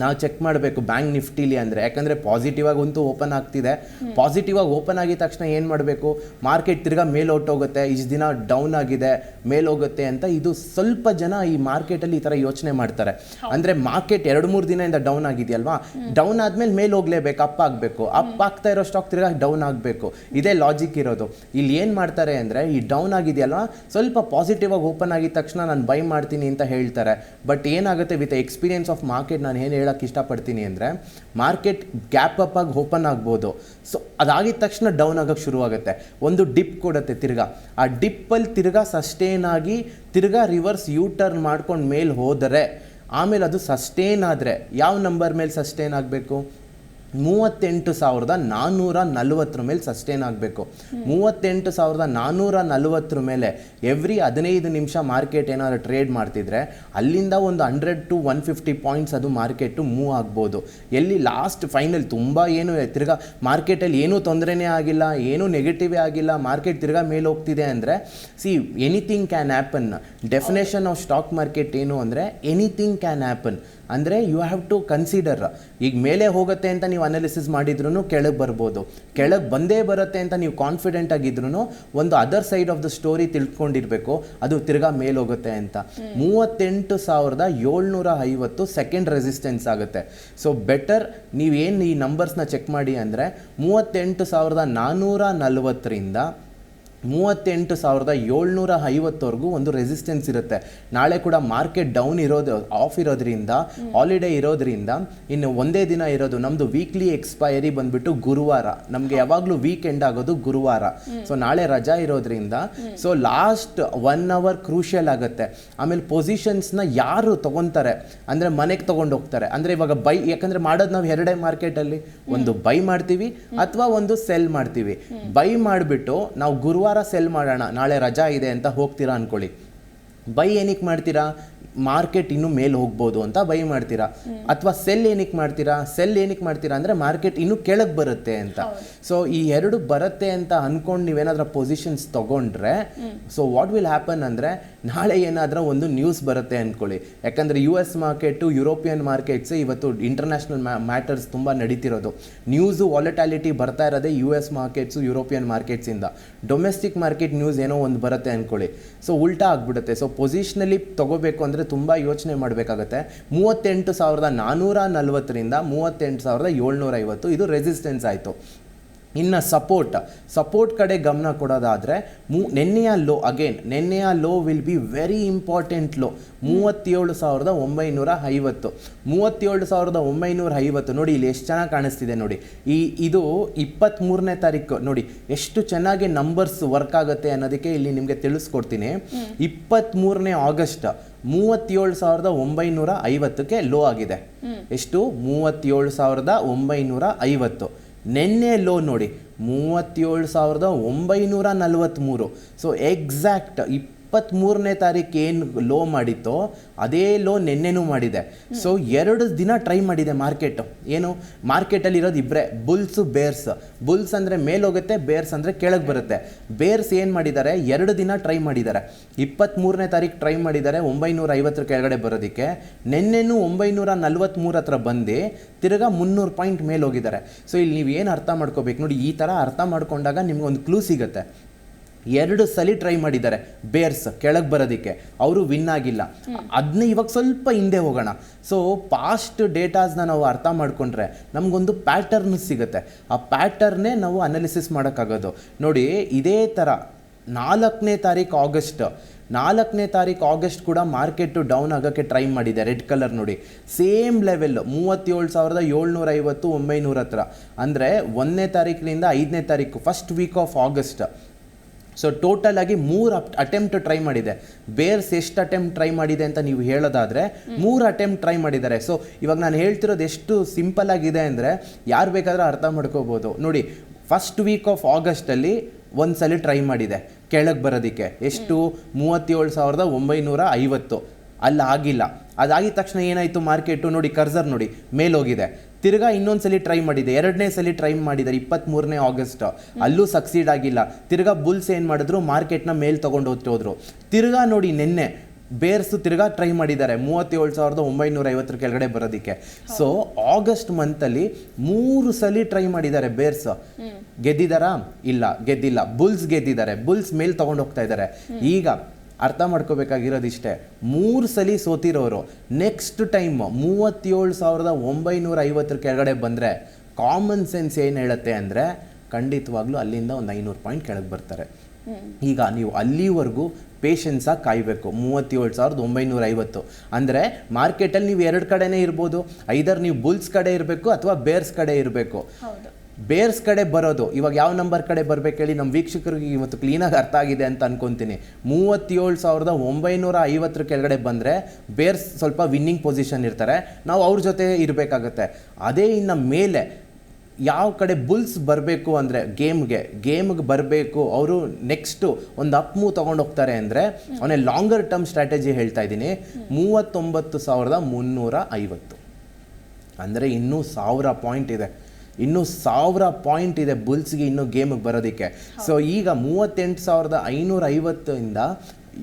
Speaker 2: ನಾವು ಚೆಕ್ ಮಾಡಬೇಕು ಬ್ಯಾಂಕ್ ನಿಫ್ಟಿಲಿ ಅಂದರೆ, ಯಾಕಂದರೆ ಪಾಸಿಟಿವ್ ಆಗಿ ಅಂತೂ ಓಪನ್ ಆಗ್ತಿದೆ. ಪಾಸಿಟಿವ್ ಆಗಿ ಓಪನ್ ಆಗಿದ ತಕ್ಷಣ ಏನು ಮಾಡಬೇಕು, ಮಾರ್ಕೆಟ್ ತಿರ್ಗಾ ಮೇಲೆ ಹೊಟ್ಟೋಗುತ್ತೆ, ಇಷ್ಟು ದಿನ ಡೌನ್ ಆಗಿದೆ ಮೇಲೆ ಹೋಗುತ್ತೆ ಅಂತ. ಇದು ಸ್ವಲ್ಪ ಜನ ಈ ಮಾರ್ಕೆಟಲ್ಲಿ ಈ ಥರ ಯೋಚನೆ ಮಾಡ್ತಾರೆ. ಅಂದರೆ ಮಾರ್ಕೆಟ್ 2-3 ದಿನದಿಂದ ಡೌನ್ ಆಗಿದೆಯಲ್ವಾ, ಡೌನ್ ಆದಮೇಲೆ ಮೇಲೆ ಹೋಗಲೇಬೇಕು, ಅಪ್ ಆಗಬೇಕು, ಅಪ್ ಆಗ್ತಾ ಇರೋ ಸ್ಟಾಕ್ ತಿರ್ಗಾ ಡೌನ್ ಆಗಬೇಕು. ಇದೇ ಲಾಜಿಕ್ ಇರೋದು. ಇಲ್ಲಿ ಏನು ಮಾಡ್ತಾರೆ ಅಂದರೆ, ಈ ಡೌನ್ ಆಗಿದೆಯಲ್ವಾ, ಸ್ವಲ್ಪ ಪಾಸಿಟಿವ್ ಆಗಿ ಓಪನ್ ಆಗಿದ ತಕ್ಷಣ ನಾನು ಬೈ ಮಾಡ್ತೀನಿ ಅಂತ ಹೇಳ್ತಾರೆ. ಬಟ್ ಏನಾಗುತ್ತೆ, ವಿತ್ ಎಕ್ಸ್ಪೀರಿಯನ್ಸ್ ಆಫ್ ಮಾರ್ಕೆಟ್ ನಾನು ಏನು ಹೇಳಕ್ಕೆ ಇಷ್ಟಪಡ್ತೀನಿ ಅಂದರೆ, ಮಾರ್ಕೆಟ್ ಗ್ಯಾಪ್ ಅಪ್ ಆಗಿ ಓಪನ್ ಆಗ್ಬೋದು. ಸೊ ಅದಾಗಿದ ತಕ್ಷಣ ಡೌನ್ ಆಗೋಕ್ಕೆ ಶುರುವಾಗುತ್ತೆ, ಒಂದು ಡಿಪ್ ಕೊಡುತ್ತೆ ತಿರ್ಗಾ. ಆ ಡಿಪ್ಪಲ್ಲಿ ತಿರ್ಗಾ ಸಸ್ಟೇನ್ ಆಗಿ ತಿರ್ಗಾ ರಿವರ್ಸ್ ಯೂ ಟರ್ನ್ ಮಾಡ್ಕೊಂಡು ಮೇಲೆ ಹೋದರೆ, ಆಮೇಲೆ ಅದು ಸಸ್ಟೇನ್ ಆದರೆ ಯಾವ ನಂಬರ್ ಮೇಲೆ ಸಸ್ಟೇನ್ ಆಗಬೇಕು, 38,440 ಮೇಲೆ ಸಸ್ಟೇನ್ ಆಗಬೇಕು. 38,440 ಮೇಲೆ ಎವ್ರಿ 15 ನಿಮಿಷ ಮಾರ್ಕೆಟ್ ಏನಾದ್ರು ಟ್ರೇಡ್ ಮಾಡ್ತಿದ್ರೆ ಅಲ್ಲಿಂದ ಒಂದು 100 to 150 ಪಾಯಿಂಟ್ಸ್ ಅದು ಮಾರ್ಕೆಟು ಮೂವ್ ಆಗ್ಬೋದು. ಎಲ್ಲಿ ಲಾಸ್ಟ್ ಫೈನಲ್ ತುಂಬ ಏನು ತಿರ್ಗಾ ಮಾರ್ಕೆಟಲ್ಲಿ ಏನೂ ತೊಂದರೆನೇ ಆಗಿಲ್ಲ, ಏನೂ ನೆಗೆಟಿವೇ ಆಗಿಲ್ಲ, ಮಾರ್ಕೆಟ್ ತಿರ್ಗಾ ಮೇಲೆ ಹೋಗ್ತಿದೆ ಅಂದರೆ, C anything can happen. Definition of stock market ಏನು ಅಂದರೆ, ಎನಿಥಿಂಗ್ ಕ್ಯಾನ್ ಹ್ಯಾಪನ್. ಅಂದರೆ ಯು ಹ್ಯಾವ್ ಟು ಕನ್ಸಿಡರ್. ಈಗ ಮೇಲೆ ಹೋಗುತ್ತೆ ಅಂತ ನೀವು ಅನಾಲಿಸಿಸ್ ಮಾಡಿದ್ರೂ ಕೆಳಗೆ ಬರ್ಬೋದು, ಕೆಳಗೆ ಬಂದೇ ಬರುತ್ತೆ ಅಂತ ನೀವು ಕಾನ್ಫಿಡೆಂಟ್ ಆಗಿದ್ರೂ ಒಂದು other side of the story ತಿಳ್ಕೊಂಡಿರಬೇಕು, ಅದು ತಿರ್ಗಾ ಮೇಲೆ ಹೋಗುತ್ತೆ ಅಂತ. 38,750 ಸೆಕೆಂಡ್ ರೆಸಿಸ್ಟೆನ್ಸ್ ಆಗುತ್ತೆ. ಸೊ ಬೆಟರ್ ನೀವೇನು ಈ ನಂಬರ್ಸ್ನ ಚೆಕ್ ಮಾಡಿ ಅಂದರೆ, 38,440ರಿಂದ 38,750ವರೆಗೂ ಒಂದು ರೆಸಿಸ್ಟೆನ್ಸ್ ಇರುತ್ತೆ. ನಾಳೆ ಕೂಡ ಮಾರ್ಕೆಟ್ ಡೌನ್ ಇರೋದು, ಆಫ್ ಇರೋದ್ರಿಂದ, ಹಾಲಿಡೇ ಇರೋದ್ರಿಂದ ಇನ್ನು ಒಂದೇ ದಿನ ಇರೋದು. ನಮ್ಮದು ವೀಕ್ಲಿ ಎಕ್ಸ್ಪೈರಿ ಬಂದುಬಿಟ್ಟು ಗುರುವಾರ, ನಮಗೆ ಯಾವಾಗಲೂ ವೀಕೆಂಡ್ ಆಗೋದು ಗುರುವಾರ. ಸೊ ನಾಳೆ ರಜಾ ಇರೋದ್ರಿಂದ ಸೊ ಲಾಸ್ಟ್ 1 ಅವರ್ ಕ್ರೂಷಿಯಲ್ ಆಗುತ್ತೆ. ಆಮೇಲೆ ಪೊಸಿಷನ್ಸ್ನ ಯಾರು ತೊಗೊತಾರೆ ಅಂದರೆ ಮನೆಗೆ ತೊಗೊಂಡು ಹೋಗ್ತಾರೆ. ಅಂದರೆ ಇವಾಗ ಬೈ, ಯಾಕಂದರೆ ಮಾಡೋದು ನಾವು ಎರಡೇ ಮಾರ್ಕೆಟಲ್ಲಿ, ಒಂದು ಬೈ ಮಾಡ್ತೀವಿ ಅಥವಾ ಒಂದು ಸೆಲ್ ಮಾಡ್ತೀವಿ. ಬೈ ಮಾಡಿಬಿಟ್ಟು ನಾವು ಗುರುವಾರ ಸೆಲ್ ಮಾಡೋಣ, ನಾಳೆ ರಜಾ ಇದೆ ಅಂತ ಹೋಗ್ತೀರಾ ಅಂದ್ಕೊಳ್ಳಿ. ಬೈ ಏನಕ್ಕೆ ಮಾಡ್ತೀರಾ, ಮಾರ್ಕೆಟ್ ಇನ್ನೂ ಮೇಲೆ ಹೋಗ್ಬೋದು ಅಂತ ಬೈ ಮಾಡ್ತೀರಾ. ಅಥವಾ ಸೆಲ್ ಏನಕ್ಕೆ ಮಾಡ್ತೀರಾ ಅಂದರೆ ಮಾರ್ಕೆಟ್ ಇನ್ನೂ ಕೆಳಗೆ ಬರುತ್ತೆ ಅಂತ. ಸೊ ಈ ಎರಡು ಬರುತ್ತೆ ಅಂತ ಅಂದ್ಕೊಂಡು ನೀವೇನಾದ್ರೂ ಪೊಸಿಷನ್ಸ್ ತೊಗೊಂಡ್ರೆ, ಸೊ ವಾಟ್ ವಿಲ್ ಹ್ಯಾಪನ್ ಅಂದರೆ, ನಾಳೆ ಏನಾದರೂ ಒಂದು ನ್ಯೂಸ್ ಬರುತ್ತೆ ಅಂದ್ಕೊಳ್ಳಿ. ಯಾಕಂದರೆ US ಮಾರ್ಕೆಟು, ಯುರೋಪಿಯನ್ ಮಾರ್ಕೆಟ್ಸ್ ಇವತ್ತು ಇಂಟರ್ನ್ಯಾಷನಲ್ ಮ್ಯಾಟರ್ಸ್ ತುಂಬ ನಡೀತಿರೋದು. ನ್ಯೂಸು ವಾಲಟಾಲಿಟಿ ಬರ್ತಾ ಇರೋದೇ US ಮಾರ್ಕೆಟ್ಸು, ಯುರೋಪಿಯನ್ ಮಾರ್ಕೆಟ್ಸಿಂದ. ಡೊಮೆಸ್ಟಿಕ್ ಮಾರ್ಕೆಟ್ ನ್ಯೂಸ್ ಏನೋ ಒಂದು ಬರುತ್ತೆ ಅಂದ್ಕೊಳ್ಳಿ, ಸೊ ಉಲ್ಟಾ ಆಗಿಬಿಡುತ್ತೆ. ಸೊ ಪೊಸಿಷನಲ್ಲಿ ತೊಗೋಬೇಕು ಅಂದರೆ ತುಂಬ ಯೋಚನೆ ಮಾಡಬೇಕಾಗತ್ತೆ. 38,440ರಿಂದ 38,750 ಇದು ರೆಸಿಸ್ಟೆನ್ಸ್ ಆಯಿತು. ಇನ್ನು ಸಪೋರ್ಟ್ ಕಡೆ ಗಮನ ಕೊಡೋದಾದರೆ ನೆನ್ನೆಯ low will be very important low 37,950. 37,950 ನೋಡಿ, ಇಲ್ಲಿ ಎಷ್ಟು ಚೆನ್ನಾಗಿ ಕಾಣಿಸ್ತಿದೆ ನೋಡಿ. ಇದು 23ನೇ ತಾರೀಕು ನೋಡಿ, ಎಷ್ಟು ಚೆನ್ನಾಗಿ ನಂಬರ್ಸ್ ವರ್ಕ್ ಆಗುತ್ತೆ ಅನ್ನೋದಕ್ಕೆ ಇಲ್ಲಿ ನಿಮಗೆ ತಿಳಿಸ್ಕೊಡ್ತೀನಿ. 23ನೇ ಆಗಸ್ಟ್ 37,950ಕ್ಕೆ ಲೋ ಆಗಿದೆ. ಎಷ್ಟು? 37,950. ನೆನ್ನೆ ಲೋ ನೋಡಿ 37,943. ಸೊ ಎಕ್ಸಾಕ್ಟ್ 23ನೇ ತಾರೀಕು ಏನು ಲೋ ಮಾಡಿತ್ತೋ ಅದೇ ಲೋ ನೆನ್ನೆನೂ ಮಾಡಿದೆ. ಸೊ 2 ದಿನ ಟ್ರೈ ಮಾಡಿದೆ ಮಾರ್ಕೆಟ್. ಏನು ಮಾರ್ಕೆಟಲ್ಲಿ ಇರೋದು ಇಬ್ಬರೇ, ಬೇರ್ಸ್. ಬುಲ್ಸ್ ಅಂದರೆ ಮೇಲೋಗುತ್ತೆ, ಬೇರ್ಸ್ ಅಂದರೆ ಕೆಳಗೆ ಬರುತ್ತೆ. ಬೇರ್ಸ್ ಏನು ಮಾಡಿದ್ದಾರೆ, 2 ದಿನ ಟ್ರೈ ಮಾಡಿದ್ದಾರೆ. 23ನೇ ತಾರೀಕು ಟ್ರೈ ಮಾಡಿದ್ದಾರೆ 950 ಕೆಳಗಡೆ ಬರೋದಕ್ಕೆ. ನೆನ್ನೆನೂ 943 ಹತ್ರ ಬಂದು ತಿರ್ಗಾ 300 ಪಾಯಿಂಟ್ ಮೇಲೆ ಹೋಗಿದ್ದಾರೆ. ಸೊ ಇಲ್ಲಿ ನೀವು ಏನು ಅರ್ಥ ಮಾಡ್ಕೋಬೇಕು ನೋಡಿ, ಈ ಥರ ಅರ್ಥ ಮಾಡ್ಕೊಂಡಾಗ ನಿಮ್ಗೊಂದು ಕ್ಲೂ ಸಿಗುತ್ತೆ. 2 ಸಲ ಟ್ರೈ ಮಾಡಿದ್ದಾರೆ ಬೇರ್ಸ್ ಕೆಳಗೆ ಬರೋದಕ್ಕೆ, ಅವರು ವಿನ್ ಆಗಿಲ್ಲ. ಅದನ್ನ ಇವಾಗ ಸ್ವಲ್ಪ ಹಿಂದೆ ಹೋಗೋಣ. ಸೊ ಪಾಸ್ಟ್ ಡೇಟಾಸ್ನ ನಾವು ಅರ್ಥ ಮಾಡ್ಕೊಂಡ್ರೆ ನಮಗೊಂದು ಪ್ಯಾಟರ್ನ್ ಸಿಗುತ್ತೆ. ಆ ಪ್ಯಾಟರ್ನೇ ನಾವು ಅನಾಲಿಸಿಸ್ ಮಾಡೋಕ್ಕಾಗೋದು. ನೋಡಿ, ಇದೇ ಥರ 4ನೇ ತಾರೀಕು ಆಗಸ್ಟ್ ಕೂಡ ಮಾರ್ಕೆಟು ಡೌನ್ ಆಗೋಕ್ಕೆ ಟ್ರೈ ಮಾಡಿದೆ. ರೆಡ್ ಕಲರ್ ನೋಡಿ, ಸೇಮ್ ಲೆವೆಲ್ 37,750 900 ಹತ್ರ. ಅಂದರೆ 1ನೇ ತಾರೀಕಿನಿಂದ 5ನೇ ತಾರೀಕು first week of August. So total ಆಗಿ 3 ಅಟೆಂಪ್ಟ್ ಟ್ರೈ ಮಾಡಿದೆ. ಬೇರ್ಸ್ ಎಷ್ಟು ಅಟೆಂಪ್ಟ್ ಟ್ರೈ ಮಾಡಿದೆ ಅಂತ ನೀವು ಹೇಳೋದಾದರೆ 3 ಅಟೆಂಪ್ಟ್ ಟ್ರೈ ಮಾಡಿದ್ದಾರೆ. ಸೊ ಇವಾಗ ನಾನು ಹೇಳ್ತಿರೋದು ಎಷ್ಟು ಸಿಂಪಲ್ ಆಗಿದೆ ಅಂದರೆ ಯಾರು ಬೇಕಾದರೂ ಅರ್ಥ ಮಾಡ್ಕೋಬೋದು. ನೋಡಿ, ಫಸ್ಟ್ ವೀಕ್ ಆಫ್ ಆಗಸ್ಟಲ್ಲಿ ಒಂದ್ಸಲ ಟ್ರೈ ಮಾಡಿದೆ ಕೆಳಗೆ ಬರೋದಕ್ಕೆ. ಎಷ್ಟು? 37,950. ಅಲ್ಲಿ ಆಗಿಲ್ಲ. ಅದಾಗಿದ ತಕ್ಷಣ ಏನಾಯಿತು, ಮಾರ್ಕೆಟು ನೋಡಿ, ಕರ್ಸರ್ ನೋಡಿ ಮೇಲೋಗಿದೆ. ತಿರ್ಗಾ ಇನ್ನೊಂದ್ಸಲಿ ಟ್ರೈ ಮಾಡಿದೆ, 2ನೇ ಸಲ ಟ್ರೈ ಮಾಡಿದ್ದಾರೆ 23ನೇ ಆಗಸ್ಟ್. ಅಲ್ಲೂ ಸಕ್ಸೀಡ್ ಆಗಿಲ್ಲ. ತಿರ್ಗಾ ಬುಲ್ಸ್ ಏನು ಮಾಡಿದ್ರು, ಮಾರ್ಕೆಟ್ನ ಮೇಲೆ ತೊಗೊಂಡು ಹೋದ್ರು. ತಿರ್ಗಾ ನೋಡಿ, ನೆನ್ನೆ ಬೇರ್ಸು ತಿರ್ಗಾ ಟ್ರೈ ಮಾಡಿದ್ದಾರೆ 37,950 ಕೆಳಗಡೆ ಬರೋದಕ್ಕೆ. ಸೊ ಆಗಸ್ಟ್ ಮಂತಲ್ಲಿ 3 ಸಲ ಟ್ರೈ ಮಾಡಿದ್ದಾರೆ ಬೇರ್ಸ್. ಗೆದ್ದಿದ್ದಾರಾ? ಇಲ್ಲ, ಗೆದ್ದಿಲ್ಲ. ಬುಲ್ಸ್ ಗೆದ್ದಿದ್ದಾರೆ. ಬುಲ್ಸ್ ಮೇಲೆ ತೊಗೊಂಡು ಹೋಗ್ತಾ ಇದ್ದಾರೆ. ಈಗ ಅರ್ಥ ಮಾಡ್ಕೋಬೇಕಾಗಿರೋದಿಷ್ಟೇ, 3 ಸಲ ಸೋತಿರೋರು ನೆಕ್ಸ್ಟ್ ಟೈಮ್ 37,950 ಕೆಳಗಡೆ ಬಂದರೆ ಕಾಮನ್ ಸೆನ್ಸ್ ಏನು ಹೇಳುತ್ತೆ ಅಂದರೆ ಖಂಡಿತವಾಗ್ಲೂ ಅಲ್ಲಿಂದ ಒಂದು 500 ಪಾಯಿಂಟ್ ಕೆಳಗೆ ಬರ್ತಾರೆ. ಈಗ ನೀವು ಅಲ್ಲಿವರೆಗೂ ಪೇಷನ್ಸಾಗಿ ಕಾಯಬೇಕು. 37,950 ಅಂದರೆ ಮಾರ್ಕೆಟಲ್ಲಿ ನೀವು 2 ಕಡೆನೇ ಇರ್ಬೋದು. ಐದರ್ ನೀವು ಬುಲ್ಸ್ ಕಡೆ ಇರಬೇಕು ಅಥವಾ ಬೇರ್ಸ್ ಕಡೆ ಇರಬೇಕು. ಬೇರ್ಸ್ ಕಡೆ ಬರೋದು ಇವಾಗ ಯಾವ ನಂಬರ್ ಕಡೆ ಬರ್ಬೇಕು ಹೇಳಿ? ನಮ್ಮ ವೀಕ್ಷಕರಿಗೆ ಇವತ್ತು ಕ್ಲೀನಾಗಿ ಅರ್ಥ ಆಗಿದೆ ಅಂತ ಅನ್ಕೊತೀನಿ. 37,950 ಕೆಳಗಡೆ ಬಂದರೆ ಬೇರ್ಸ್ ಸ್ವಲ್ಪ ವಿನ್ನಿಂಗ್ ಪೊಸಿಷನ್ ಇರ್ತಾರೆ, ನಾವು ಅವ್ರ ಜೊತೆ ಇರಬೇಕಾಗತ್ತೆ. ಅದೇ ಇನ್ನು ಮೇಲೆ ಯಾವ ಕಡೆ ಬುಲ್ಸ್ ಬರಬೇಕು ಅಂದರೆ ಗೇಮ್ಗೆ ಬರಬೇಕು, ಅವರು ನೆಕ್ಸ್ಟು ಒಂದು ಅಪ್ ಮೂವ್ ತೊಗೊಂಡು ಹೋಗ್ತಾರೆ ಅಂದರೆ ಅವನೇ ಲಾಂಗರ್ ಟರ್ಮ್ ಸ್ಟ್ರಾಟಜಿ ಹೇಳ್ತಾ ಇದ್ದೀನಿ. 39,350 ಅಂದರೆ ಇನ್ನೂ 1000 ಪಾಯಿಂಟ್ ಇದೆ. ಇನ್ನೂ 1000 ಪಾಯಿಂಟ್ ಇದೆ ಬುಲ್ಸ್ಗೆ ಇನ್ನೂ ಗೇಮಿಗೆ ಬರೋದಕ್ಕೆ. ಸೊ ಈಗ 38,550 ಇಂದ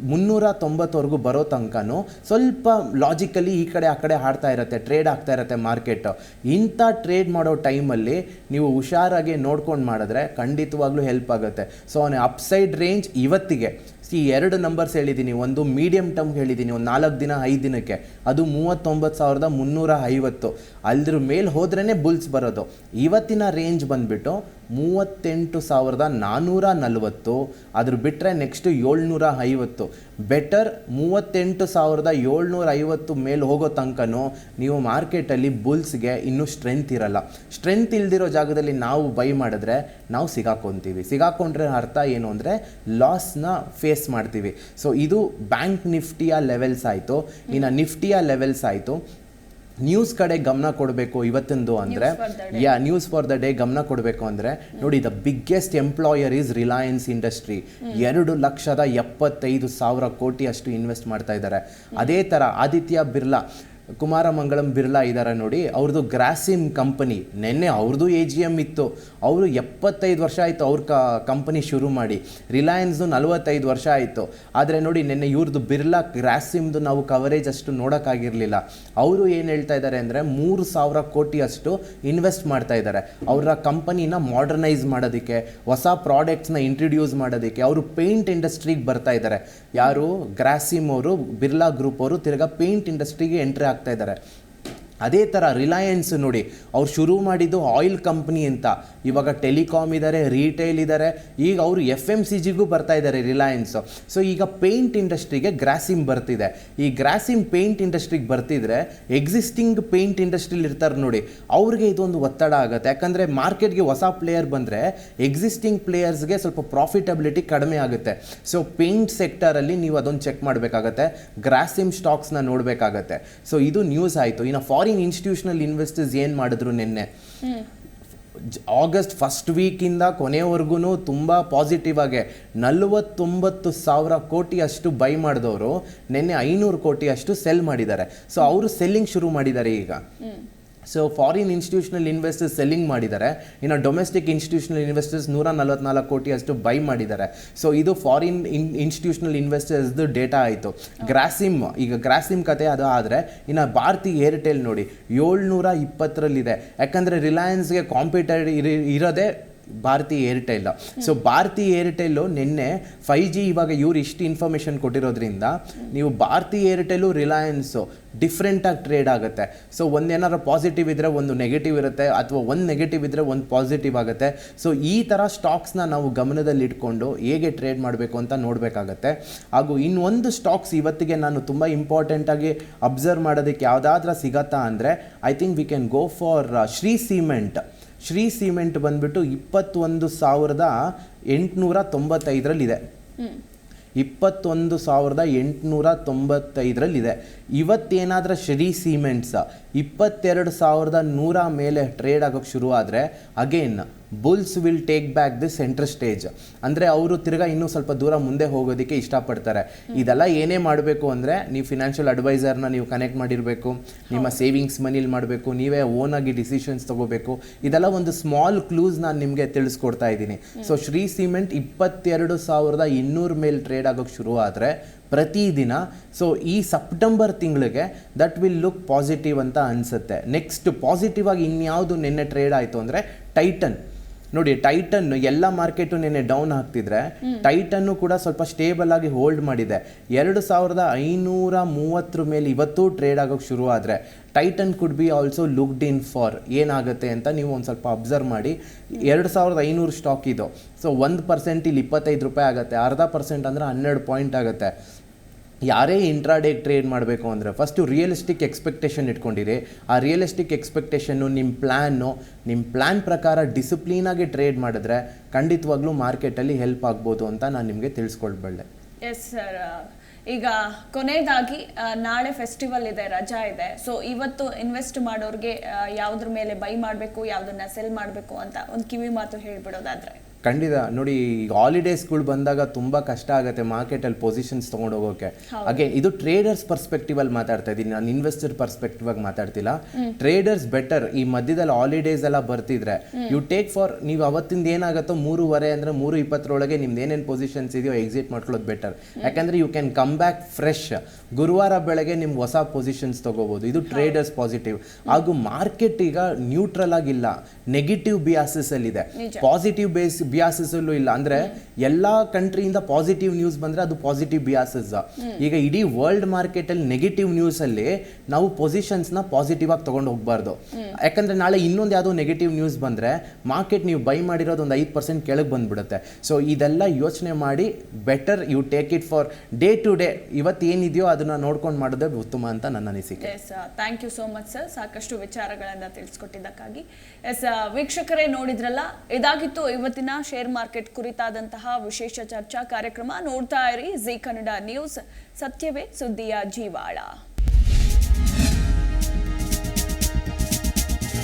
Speaker 2: 390ವರೆಗೂ ಬರೋ ತನಕನೂ ಸ್ವಲ್ಪ ಲಾಜಿಕಲಿ ಈ ಕಡೆ ಆ ಕಡೆ ಆಡ್ತಾ ಇರುತ್ತೆ, ಟ್ರೇಡ್ ಆಗ್ತಾ ಇರುತ್ತೆ ಮಾರ್ಕೆಟ್. ಇಂಥ ಟ್ರೇಡ್ ಮಾಡೋ ಟೈಮಲ್ಲಿ ನೀವು ಹುಷಾರಾಗಿ ನೋಡ್ಕೊಂಡು ಮಾಡಿದ್ರೆ ಖಂಡಿತವಾಗ್ಲೂ ಹೆಲ್ಪ್ ಆಗುತ್ತೆ. ಸೊ ಅವನ ಅಪ್ಸೈಡ್ ರೇಂಜ್ ಇವತ್ತಿಗೆ 2 ನಂಬರ್ಸ್ ಹೇಳಿದ್ದೀನಿ. ಒಂದು ಮೀಡಿಯಮ್ ಟರ್ಮ್ ಹೇಳಿದ್ದೀನಿ, ಒಂದು 4 ದಿನ 5 ದಿನಕ್ಕೆ, ಅದು 39,350. ಅದ್ರ ಮೇಲೆ ಹೋದ್ರೇ ಬುಲ್ಸ್ ಬರೋದು. ಇವತ್ತಿನ ರೇಂಜ್ ಬಂದುಬಿಟ್ಟು 38,440. ಅದ್ರ ಬಿಟ್ಟರೆ ನೆಕ್ಸ್ಟು 750. ಬೆಟರ್ 38,750 ಮೇಲೆ ಹೋಗೋ ತನಕನೂ ನೀವು ಮಾರ್ಕೆಟಲ್ಲಿ ಬುಲ್ಸ್ಗೆ ಇನ್ನೂ ಸ್ಟ್ರೆಂತ್ ಇರಲ್ಲ. ಸ್ಟ್ರೆಂತ್ ಇಲ್ದಿರೋ ಜಾಗದಲ್ಲಿ ನಾವು ಬೈ ಮಾಡಿದ್ರೆ ನಾವು ಸಿಗಾಕೊಂಡ್ರೆ ಅರ್ಥ ಏನು ಅಂದರೆ ಲಾಸ್ನ ಫೇಸ್ ಮಾಡ್ತೀವಿ. ಸೊ ಇದು ಬ್ಯಾಂಕ್ ನಿಫ್ಟಿಯ ಲೆವೆಲ್ಸ್ ಆಯಿತು. ಇನ್ನು ನಿಫ್ಟಿಯ ಲೆವೆಲ್ಸ್ ಆಯಿತು. ನ್ಯೂಸ್ ಕಡೆ ಗಮನ ಕೊಡಬೇಕು ಇವತ್ತೊಂದು ಅಂದರೆ, ನ್ಯೂಸ್ ಫಾರ್ ದ ಡೇ ಗಮನ ಕೊಡಬೇಕು ಅಂದರೆ ನೋಡಿ, the biggest employer is Reliance industry. 2,75,000 ಕೋಟಿ ಅಷ್ಟು ಇನ್ವೆಸ್ಟ್ ಮಾಡ್ತಾ ಇದ್ದಾರೆ. ಅದೇ ಥರ ಆದಿತ್ಯ ಬಿರ್ಲಾ, ಕುಮಾರಮಂಗಳಂ ಬಿರ್ಲಾ ಇದ್ದಾರೆ ನೋಡಿ, ಅವ್ರದ್ದು ಗ್ರಾಸಿಮ್ ಕಂಪನಿ. ನೆನ್ನೆ ಅವ್ರದ್ದು AGM ಇತ್ತು. ಅವರು 75 ವರ್ಷ ಆಯಿತು ಅವ್ರ ಕಂಪನಿ ಶುರು ಮಾಡಿ. ರಿಲಯನ್ಸ್ದು 45 ವರ್ಷ ಆಯಿತು. ಆದರೆ ನೋಡಿ, ನೆನ್ನೆ ಇವ್ರದ್ದು ಬಿರ್ಲಾ ಗ್ರಾಸಿಮ್ದು ನಾವು ಕವರೇಜ್ ಅಷ್ಟು ನೋಡೋಕ್ಕಾಗಿರಲಿಲ್ಲ. ಅವರು ಏನು ಹೇಳ್ತಾ ಇದ್ದಾರೆ ಅಂದರೆ 3,000 ಕೋಟಿ ಅಷ್ಟು ಇನ್ವೆಸ್ಟ್ ಮಾಡ್ತಾ ಇದ್ದಾರೆ ಅವರ ಕಂಪನಿನ ಮಾಡರ್ನೈಸ್ ಮಾಡೋದಕ್ಕೆ, ಹೊಸ ಪ್ರಾಡಕ್ಟ್ಸ್ನ ಇಂಟ್ರಡ್ಯೂಸ್ ಮಾಡೋದಕ್ಕೆ. ಅವರು ಪೇಂಟ್ ಇಂಡಸ್ಟ್ರಿಗೆ ಬರ್ತಾ ಇದ್ದಾರೆ. ಯಾರು? ಗ್ರಾಸಿಮ್ ಅವರು, ಬಿರ್ಲಾ ಗ್ರೂಪ್ ಅವರು ತಿರ್ಗಾ ಪೇಂಟ್ ಇಂಡಸ್ಟ್ರಿಗೆ ಎಂಟ್ರಿ ಆಗ್ತಾ ಇದ್ದಾರೆ. ಅದೇ ಥರ ರಿಲಯನ್ಸ್ ನೋಡಿ, ಅವ್ರು ಶುರು ಮಾಡಿದ್ದು ಆಯಿಲ್ ಕಂಪ್ನಿ ಅಂತ, ಇವಾಗ ಟೆಲಿಕಾಮ್ ಇದ್ದಾರೆ, ರಿಟೇಲ್ ಇದ್ದಾರೆ, ಈಗ ಅವರು FMCGಗೂ ಬರ್ತಾ ಇದ್ದಾರೆ ರಿಲಯನ್ಸು. ಸೊ ಈಗ ಪೇಂಟ್ ಇಂಡಸ್ಟ್ರಿಗೆ ಗ್ರಾಸಿಮ್ ಬರ್ತಿದೆ. ಈ ಗ್ರಾಸಿಮ್ ಪೇಂಟ್ ಇಂಡಸ್ಟ್ರಿಗೆ ಬರ್ತಿದ್ರೆ ಎಕ್ಸಿಸ್ಟಿಂಗ್ ಪೇಂಟ್ ಇಂಡಸ್ಟ್ರಿಲಿ ಇರ್ತಾರೆ ನೋಡಿ, ಅವ್ರಿಗೆ ಇದೊಂದು ಒತ್ತಡ ಆಗುತ್ತೆ. ಯಾಕಂದರೆ ಮಾರ್ಕೆಟ್ಗೆ ಹೊಸ ಪ್ಲೇಯರ್ ಬಂದರೆ ಎಕ್ಸಿಸ್ಟಿಂಗ್ ಪ್ಲೇಯರ್ಸ್ಗೆ ಸ್ವಲ್ಪ ಪ್ರಾಫಿಟಬಿಲಿಟಿ ಕಡಿಮೆ ಆಗುತ್ತೆ. ಸೊ ಪೇಂಟ್ ಸೆಕ್ಟರಲ್ಲಿ ನೀವು ಅದೊಂದು ಚೆಕ್ ಮಾಡಬೇಕಾಗತ್ತೆ, ಗ್ರಾಸಿಮ್ ಸ್ಟಾಕ್ಸ್ನ ನೋಡಬೇಕಾಗತ್ತೆ. ಸೊ ಇದು ನ್ಯೂಸ್ ಆಯಿತು. ಇನ್ನು ಫಾರಿನ್ ಇನ್ಸ್ಟಿಟ್ಯೂಷನಲ್ ಇನ್ವೆಸ್ಟರ್ಸ್ ಏನು ಮಾಡಿದ್ರು ನಿನ್ನೆ, ಆಗಸ್ಟ್ ಫಸ್ಟ್ ವೀಕಿಂದ ಕೊನೆವರೆಗೂ ತುಂಬ ಪಾಸಿಟಿವ್ ಆಗಿ 49,000 ಕೋಟಿ ಅಷ್ಟು ಬೈ ಮಾಡಿದವರು ನಿನ್ನೆ 500 ಕೋಟಿ ಅಷ್ಟು ಸೆಲ್ ಮಾಡಿದ್ದಾರೆ. ಸೊ ಅವರು ಸೆಲ್ಲಿಂಗ್ ಶುರು ಮಾಡಿದ್ದಾರೆ ಈಗ. So foreign institutional investors selling ಮಾಡಿದ್ದಾರೆ, ಇನ್ನು ಡೊಮೆಸ್ಟಿಕ್ ಇನ್ಸ್ಟಿಟ್ಯೂಷನಲ್ ಇನ್ವೆಸ್ಟರ್ಸ್ 144 ಕೋಟಿ ಅಷ್ಟು ಬೈ ಮಾಡಿದ್ದಾರೆ. ಸೊ ಇದು ಫಾರಿನ್ ಇನ್ಸ್ಟಿಟ್ಯೂಷನಲ್ ಇನ್ವೆಸ್ಟರ್ಸ್ದು ಡೇಟಾ ಆಯಿತು. ಗ್ರಾಸಿಮ್ ಕತೆ ಅದು ಆದರೆ, ಇನ್ನು ಭಾರತಿ ಏರ್ಟೆಲ್ ನೋಡಿ 720ರಲ್ಲಿದೆ. ಯಾಕಂದರೆ ರಿಲಯನ್ಸ್ಗೆ ಕಾಂಪಿಟೇಟರ್ ಇರೋದೇ ಭಾರತಿ ಏರ್ಟೆಲ್. ಸೊ ಭಾರತಿ ಏರ್ಟೆಲ್ಲು ನಿನ್ನೆ 5G ಇವಾಗ ಇವ್ರು ಇಷ್ಟು ಇನ್ಫಾರ್ಮೇಷನ್ ಕೊಟ್ಟಿರೋದ್ರಿಂದ ನೀವು ಭಾರತಿ ಏರ್ಟೆಲ್ಲು ರಿಲಯನ್ಸು ಡಿಫ್ರೆಂಟಾಗಿ ಟ್ರೇಡ್ ಆಗುತ್ತೆ. ಸೊ ಒಂದೇನಾದ್ರು ಪಾಸಿಟಿವ್ ಇದ್ದರೆ ಒಂದು ನೆಗೆಟಿವ್ ಇರುತ್ತೆ, ಅಥವಾ ಒಂದು ನೆಗೆಟಿವ್ ಇದ್ದರೆ ಒಂದು ಪಾಸಿಟಿವ್ ಆಗುತ್ತೆ. ಸೊ ಈ ಥರ ಸ್ಟಾಕ್ಸ್ನ ನಾವು ಗಮನದಲ್ಲಿ ಇಟ್ಕೊಂಡು ಹೇಗೆ ಟ್ರೇಡ್ ಮಾಡಬೇಕು ಅಂತ ನೋಡಬೇಕಾಗತ್ತೆ. ಹಾಗೂ ಇನ್ನೊಂದು ಸ್ಟಾಕ್ಸ್ ಇವತ್ತಿಗೆ ನಾನು ತುಂಬ ಇಂಪಾರ್ಟೆಂಟಾಗಿ ಅಬ್ಸರ್ವ್ ಮಾಡೋದಕ್ಕೆ ಯಾವುದಾದ್ರೂ ಸಿಗತ್ತಾ ಅಂದರೆ, I think we can go for Shri cement ಬಂದ್ಬಿಟ್ಟು 21,895ರಲ್ಲಿದೆ. 21,895ರಲ್ಲಿದೆ. ಇವತ್ತೇನಾದರೂ ಶ್ರೀ ಸಿಮೆಂಟ್ಸ್ 22,100 ಮೇಲೆ ಟ್ರೇಡ್ ಆಗೋಕ್ಕೆ ಶುರು ಆದರೆ again bulls will take back the centre stage. ಅಂದರೆ ಅವರು ತಿರ್ಗಾ ಇನ್ನೂ ಸ್ವಲ್ಪ ದೂರ ಮುಂದೆ ಹೋಗೋದಕ್ಕೆ ಇಷ್ಟಪಡ್ತಾರೆ. ಇದೆಲ್ಲ ಏನೇ ಮಾಡಬೇಕು ಅಂದರೆ ನೀವು ಫಿನಾನ್ಷಿಯಲ್ ಅಡ್ವೈಸರ್ನ ನೀವು ಕನೆಕ್ಟ್ ಮಾಡಿರಬೇಕು, ನಿಮ್ಮ ಸೇವಿಂಗ್ಸ್ ಮನಿಲಿ ಮಾಡಬೇಕು, ನೀವೇ ಓನಾಗಿ ಡಿಸಿಷನ್ಸ್ ತೊಗೋಬೇಕು. ಇದೆಲ್ಲ ಒಂದು ಸ್ಮಾಲ್ ಕ್ಲೂಸ್ ನಾನು ನಿಮಗೆ ತಿಳಿಸ್ಕೊಡ್ತಾ ಇದ್ದೀನಿ. ಸೊ ಶ್ರೀ ಸಿಮೆಂಟ್ 22,200 ಮೇಲೆ ಟ್ರೇಡ್ ಆಗೋಕ್ಕೆ ಶುರು ಆದರೆ ಪ್ರತಿದಿನ, ಸೊ ಈ ಸೆಪ್ಟೆಂಬರ್ ತಿಂಗಳಿಗೆ ದಟ್ ವಿಲ್ ಲುಕ್ ಪಾಸಿಟಿವ್ ಅಂತ ಅನಿಸುತ್ತೆ. ನೆಕ್ಸ್ಟ್ ಪಾಸಿಟಿವ್ ಆಗಿ ಇನ್ಯಾವುದು ನಿನ್ನೆ ಟ್ರೇಡ್ ಆಯಿತು ಅಂದರೆ ಟೈಟನ್ ನೋಡಿ. ಟೈಟನ್ ಎಲ್ಲ ಮಾರ್ಕೆಟು ನಿನ್ನೆ ಡೌನ್ ಆಗ್ತಿದ್ರೆ ಟೈಟನ್ನು ಕೂಡ ಸ್ವಲ್ಪ ಸ್ಟೇಬಲ್ ಆಗಿ ಹೋಲ್ಡ್ ಮಾಡಿದೆ. 2,530 ಮೇಲೆ ಇವತ್ತು ಟ್ರೇಡ್ ಆಗೋಕ್ಕೆ ಶುರು ಆದರೆ tighten could be also looked in for ಏನಾಗುತ್ತೆ ಅಂತ ನೀವು ಒಂದು ಸ್ವಲ್ಪ ಅಬ್ಸರ್ವ್ ಮಾಡಿ. 2,500 ಸ್ಟಾಕ್ ಇದು. ಸೊ 1% ಇಲ್ಲಿ 25 ರೂಪಾಯಿ ಆಗುತ್ತೆ, 0.5% ಅಂದರೆ 12 ಪಾಯಿಂಟ್ ಆಗುತ್ತೆ. ಯಾರೇ ಇಂಟ್ರಾಡೇ ಟ್ರೇಡ್ ಮಾಡಬೇಕು ಅಂದರೆ ಫಸ್ಟು ರಿಯಲಿಸ್ಟಿಕ್ ಎಕ್ಸ್ಪೆಕ್ಟೇಷನ್ ಇಟ್ಕೊಂಡಿರಿ. ಆ ರಿಯಲಿಸ್ಟಿಕ್ ಎಕ್ಸ್ಪೆಕ್ಟೇಷನ್ನು ನಿಮ್ಮ ಪ್ಲ್ಯಾನ್ ಪ್ರಕಾರ ಡಿಸಿಪ್ಲೀನಾಗಿ ಟ್ರೇಡ್ ಮಾಡಿದ್ರೆ ಖಂಡಿತವಾಗ್ಲೂ ಮಾರ್ಕೆಟಲ್ಲಿ ಹೆಲ್ಪ್ ಆಗ್ಬೋದು ಅಂತ ನಾನು ನಿಮಗೆ ತಿಳಿಸ್ಕೊಳ್ಬಲ್ಲೆ.
Speaker 1: ಎಸ್ ಸರ್, ಈಗ ಕೊನೆಯದಾಗಿ ನಾಳೆ ಫೆಸ್ಟಿವಲ್ ಇದೆ, ರಜಾ ಇದೆ. ಸೊ ಇವತ್ತು ಇನ್ವೆಸ್ಟ್ ಮಾಡೋರಿಗೆ ಯಾವುದ್ರ ಮೇಲೆ ಬೈ ಮಾಡಬೇಕು, ಯಾವುದನ್ನ ಸೆಲ್ ಮಾಡಬೇಕು ಅಂತ ಒಂದು ಕಿವಿ ಮಾತು ಹೇಳ್ಬಿಡೋದಾದ್ರೆ.
Speaker 2: ಖಂಡಿತ ನೋಡಿ, ಹಾಲಿಡೇಸ್ಗಳು ಬಂದಾಗ ತುಂಬ ಕಷ್ಟ ಆಗುತ್ತೆ ಮಾರ್ಕೆಟಲ್ಲಿ ಪೊಸಿಷನ್ಸ್ ತೊಗೊಂಡು ಹೋಗೋಕ್ಕೆ. ಹಾಗೆ ಇದು ಟ್ರೇಡರ್ಸ್ ಪರ್ಸ್ಪೆಕ್ಟಿವಲ್ಲಿ ಮಾತಾಡ್ತಾ ಇದ್ದೀನಿ, ನಾನು ಇನ್ವೆಸ್ಟರ್ ಪರ್ಸ್ಪೆಕ್ಟಿವ್ ಆಗಿ ಮಾತಾಡ್ತಿಲ್ಲ. Traders better. ಈ ಮಧ್ಯದಲ್ಲಿ ಹಾಲಿಡೇಸ್ ಎಲ್ಲ ಬರ್ತಿದ್ರೆ ಯು ಟೇಕ್ ಫಾರ್, ನೀವು ಅವತ್ತಿಂದ ಏನಾಗುತ್ತೋ 3:15 ಅಂದರೆ 3:20 ನಿಮ್ದು ಏನೇನು ಪೊಸಿಷನ್ಸ್ ಇದೆಯೋ ಎಕ್ಸಿಟ್ ಮಾಡ್ಕೊಳ್ಳೋದು ಬೆಟರ್. ಯಾಕಂದರೆ you can come back fresh. ಗುರುವಾರ ಬೆಳಗ್ಗೆ ನಿಮ್ಗೆ ಹೊಸ ಪೊಸಿಷನ್ಸ್ ತೊಗೋಬೋದು. ಇದು ಟ್ರೇಡರ್ಸ್ ಪಾಸಿಟಿವ್. ಹಾಗೂ ಮಾರ್ಕೆಟ್ ಈಗ ನ್ಯೂಟ್ರಲ್ ಆಗಿಲ್ಲ, ನೆಗೆಟಿವ್ ಬಿಯಾಸಸ್ ಅಲ್ಲಿದೆ, ಪಾಸಿಟಿವ್ ಬಿಯಾಸಸ್ಸಲ್ಲೂ ಇಲ್ಲ. ಅಂದರೆ ಎಲ್ಲ ಕಂಟ್ರಿಯಿಂದ ಪಾಸಿಟಿವ್ ನ್ಯೂಸ್ ಬಂದರೆ ಅದು ಪಾಸಿಟಿವ್ ಬಿಯಾಸಸ್. ಈಗ ಇಡೀ ವರ್ಲ್ಡ್ ಮಾರ್ಕೆಟಲ್ಲಿ ನೆಗೆಟಿವ್ ನ್ಯೂಸಲ್ಲಿ ನಾವು ಪೊಸಿಷನ್ಸ್ನ ಪಾಸಿಟಿವ್ ಆಗಿ ತೊಗೊಂಡು ಹೋಗಬಾರ್ದು. ಯಾಕಂದರೆ ನಾಳೆ ಇನ್ನೊಂದು ಯಾವುದೋ ನೆಗೆಟಿವ್ ನ್ಯೂಸ್ ಬಂದರೆ ಮಾರ್ಕೆಟ್ ನೀವು ಬೈ ಮಾಡಿರೋದು ಒಂದು 5% ಕೆಳಗೆ ಬಂದುಬಿಡುತ್ತೆ. ಸೊ ಇದೆಲ್ಲ ಯೋಚನೆ ಮಾಡಿ better you take it for day to day. ಇವತ್ತು ಏನಿದೆಯೋ ಅದನ್ನು ನೋಡ್ಕೊಂಡು ಮಾಡೋದೇ ಉತ್ತಮ ಅಂತ ನನ್ನ ಅನಿಸಿಕೆ.
Speaker 1: Thank you so much sir, ಸಾಕಷ್ಟು ವಿಚಾರಗಳನ್ನು ತಿಳಿಸ್ಕೊಟ್ಟಿದ್ದಕ್ಕಾಗಿ. ವೀಕ್ಷಕರೇ ನೋಡಿದ್ರಲ್ಲ, ಇದಾಗಿತ್ತು ಇವತ್ತಿನ ಶೇರ್ ಮಾರ್ಕೆಟ್ ಕುರಿತಾದಂತಹ ವಿಶೇಷ ಚರ್ಚಾ ಕಾರ್ಯಕ್ರಮ. ನೋಡ್ತಾ ಇರಿ ಜಿ ಕನ್ನಡ ನ್ಯೂಸ್, ಸತ್ಯವೇ ಸುದ್ದಿಯ ಜೀವಾಳ.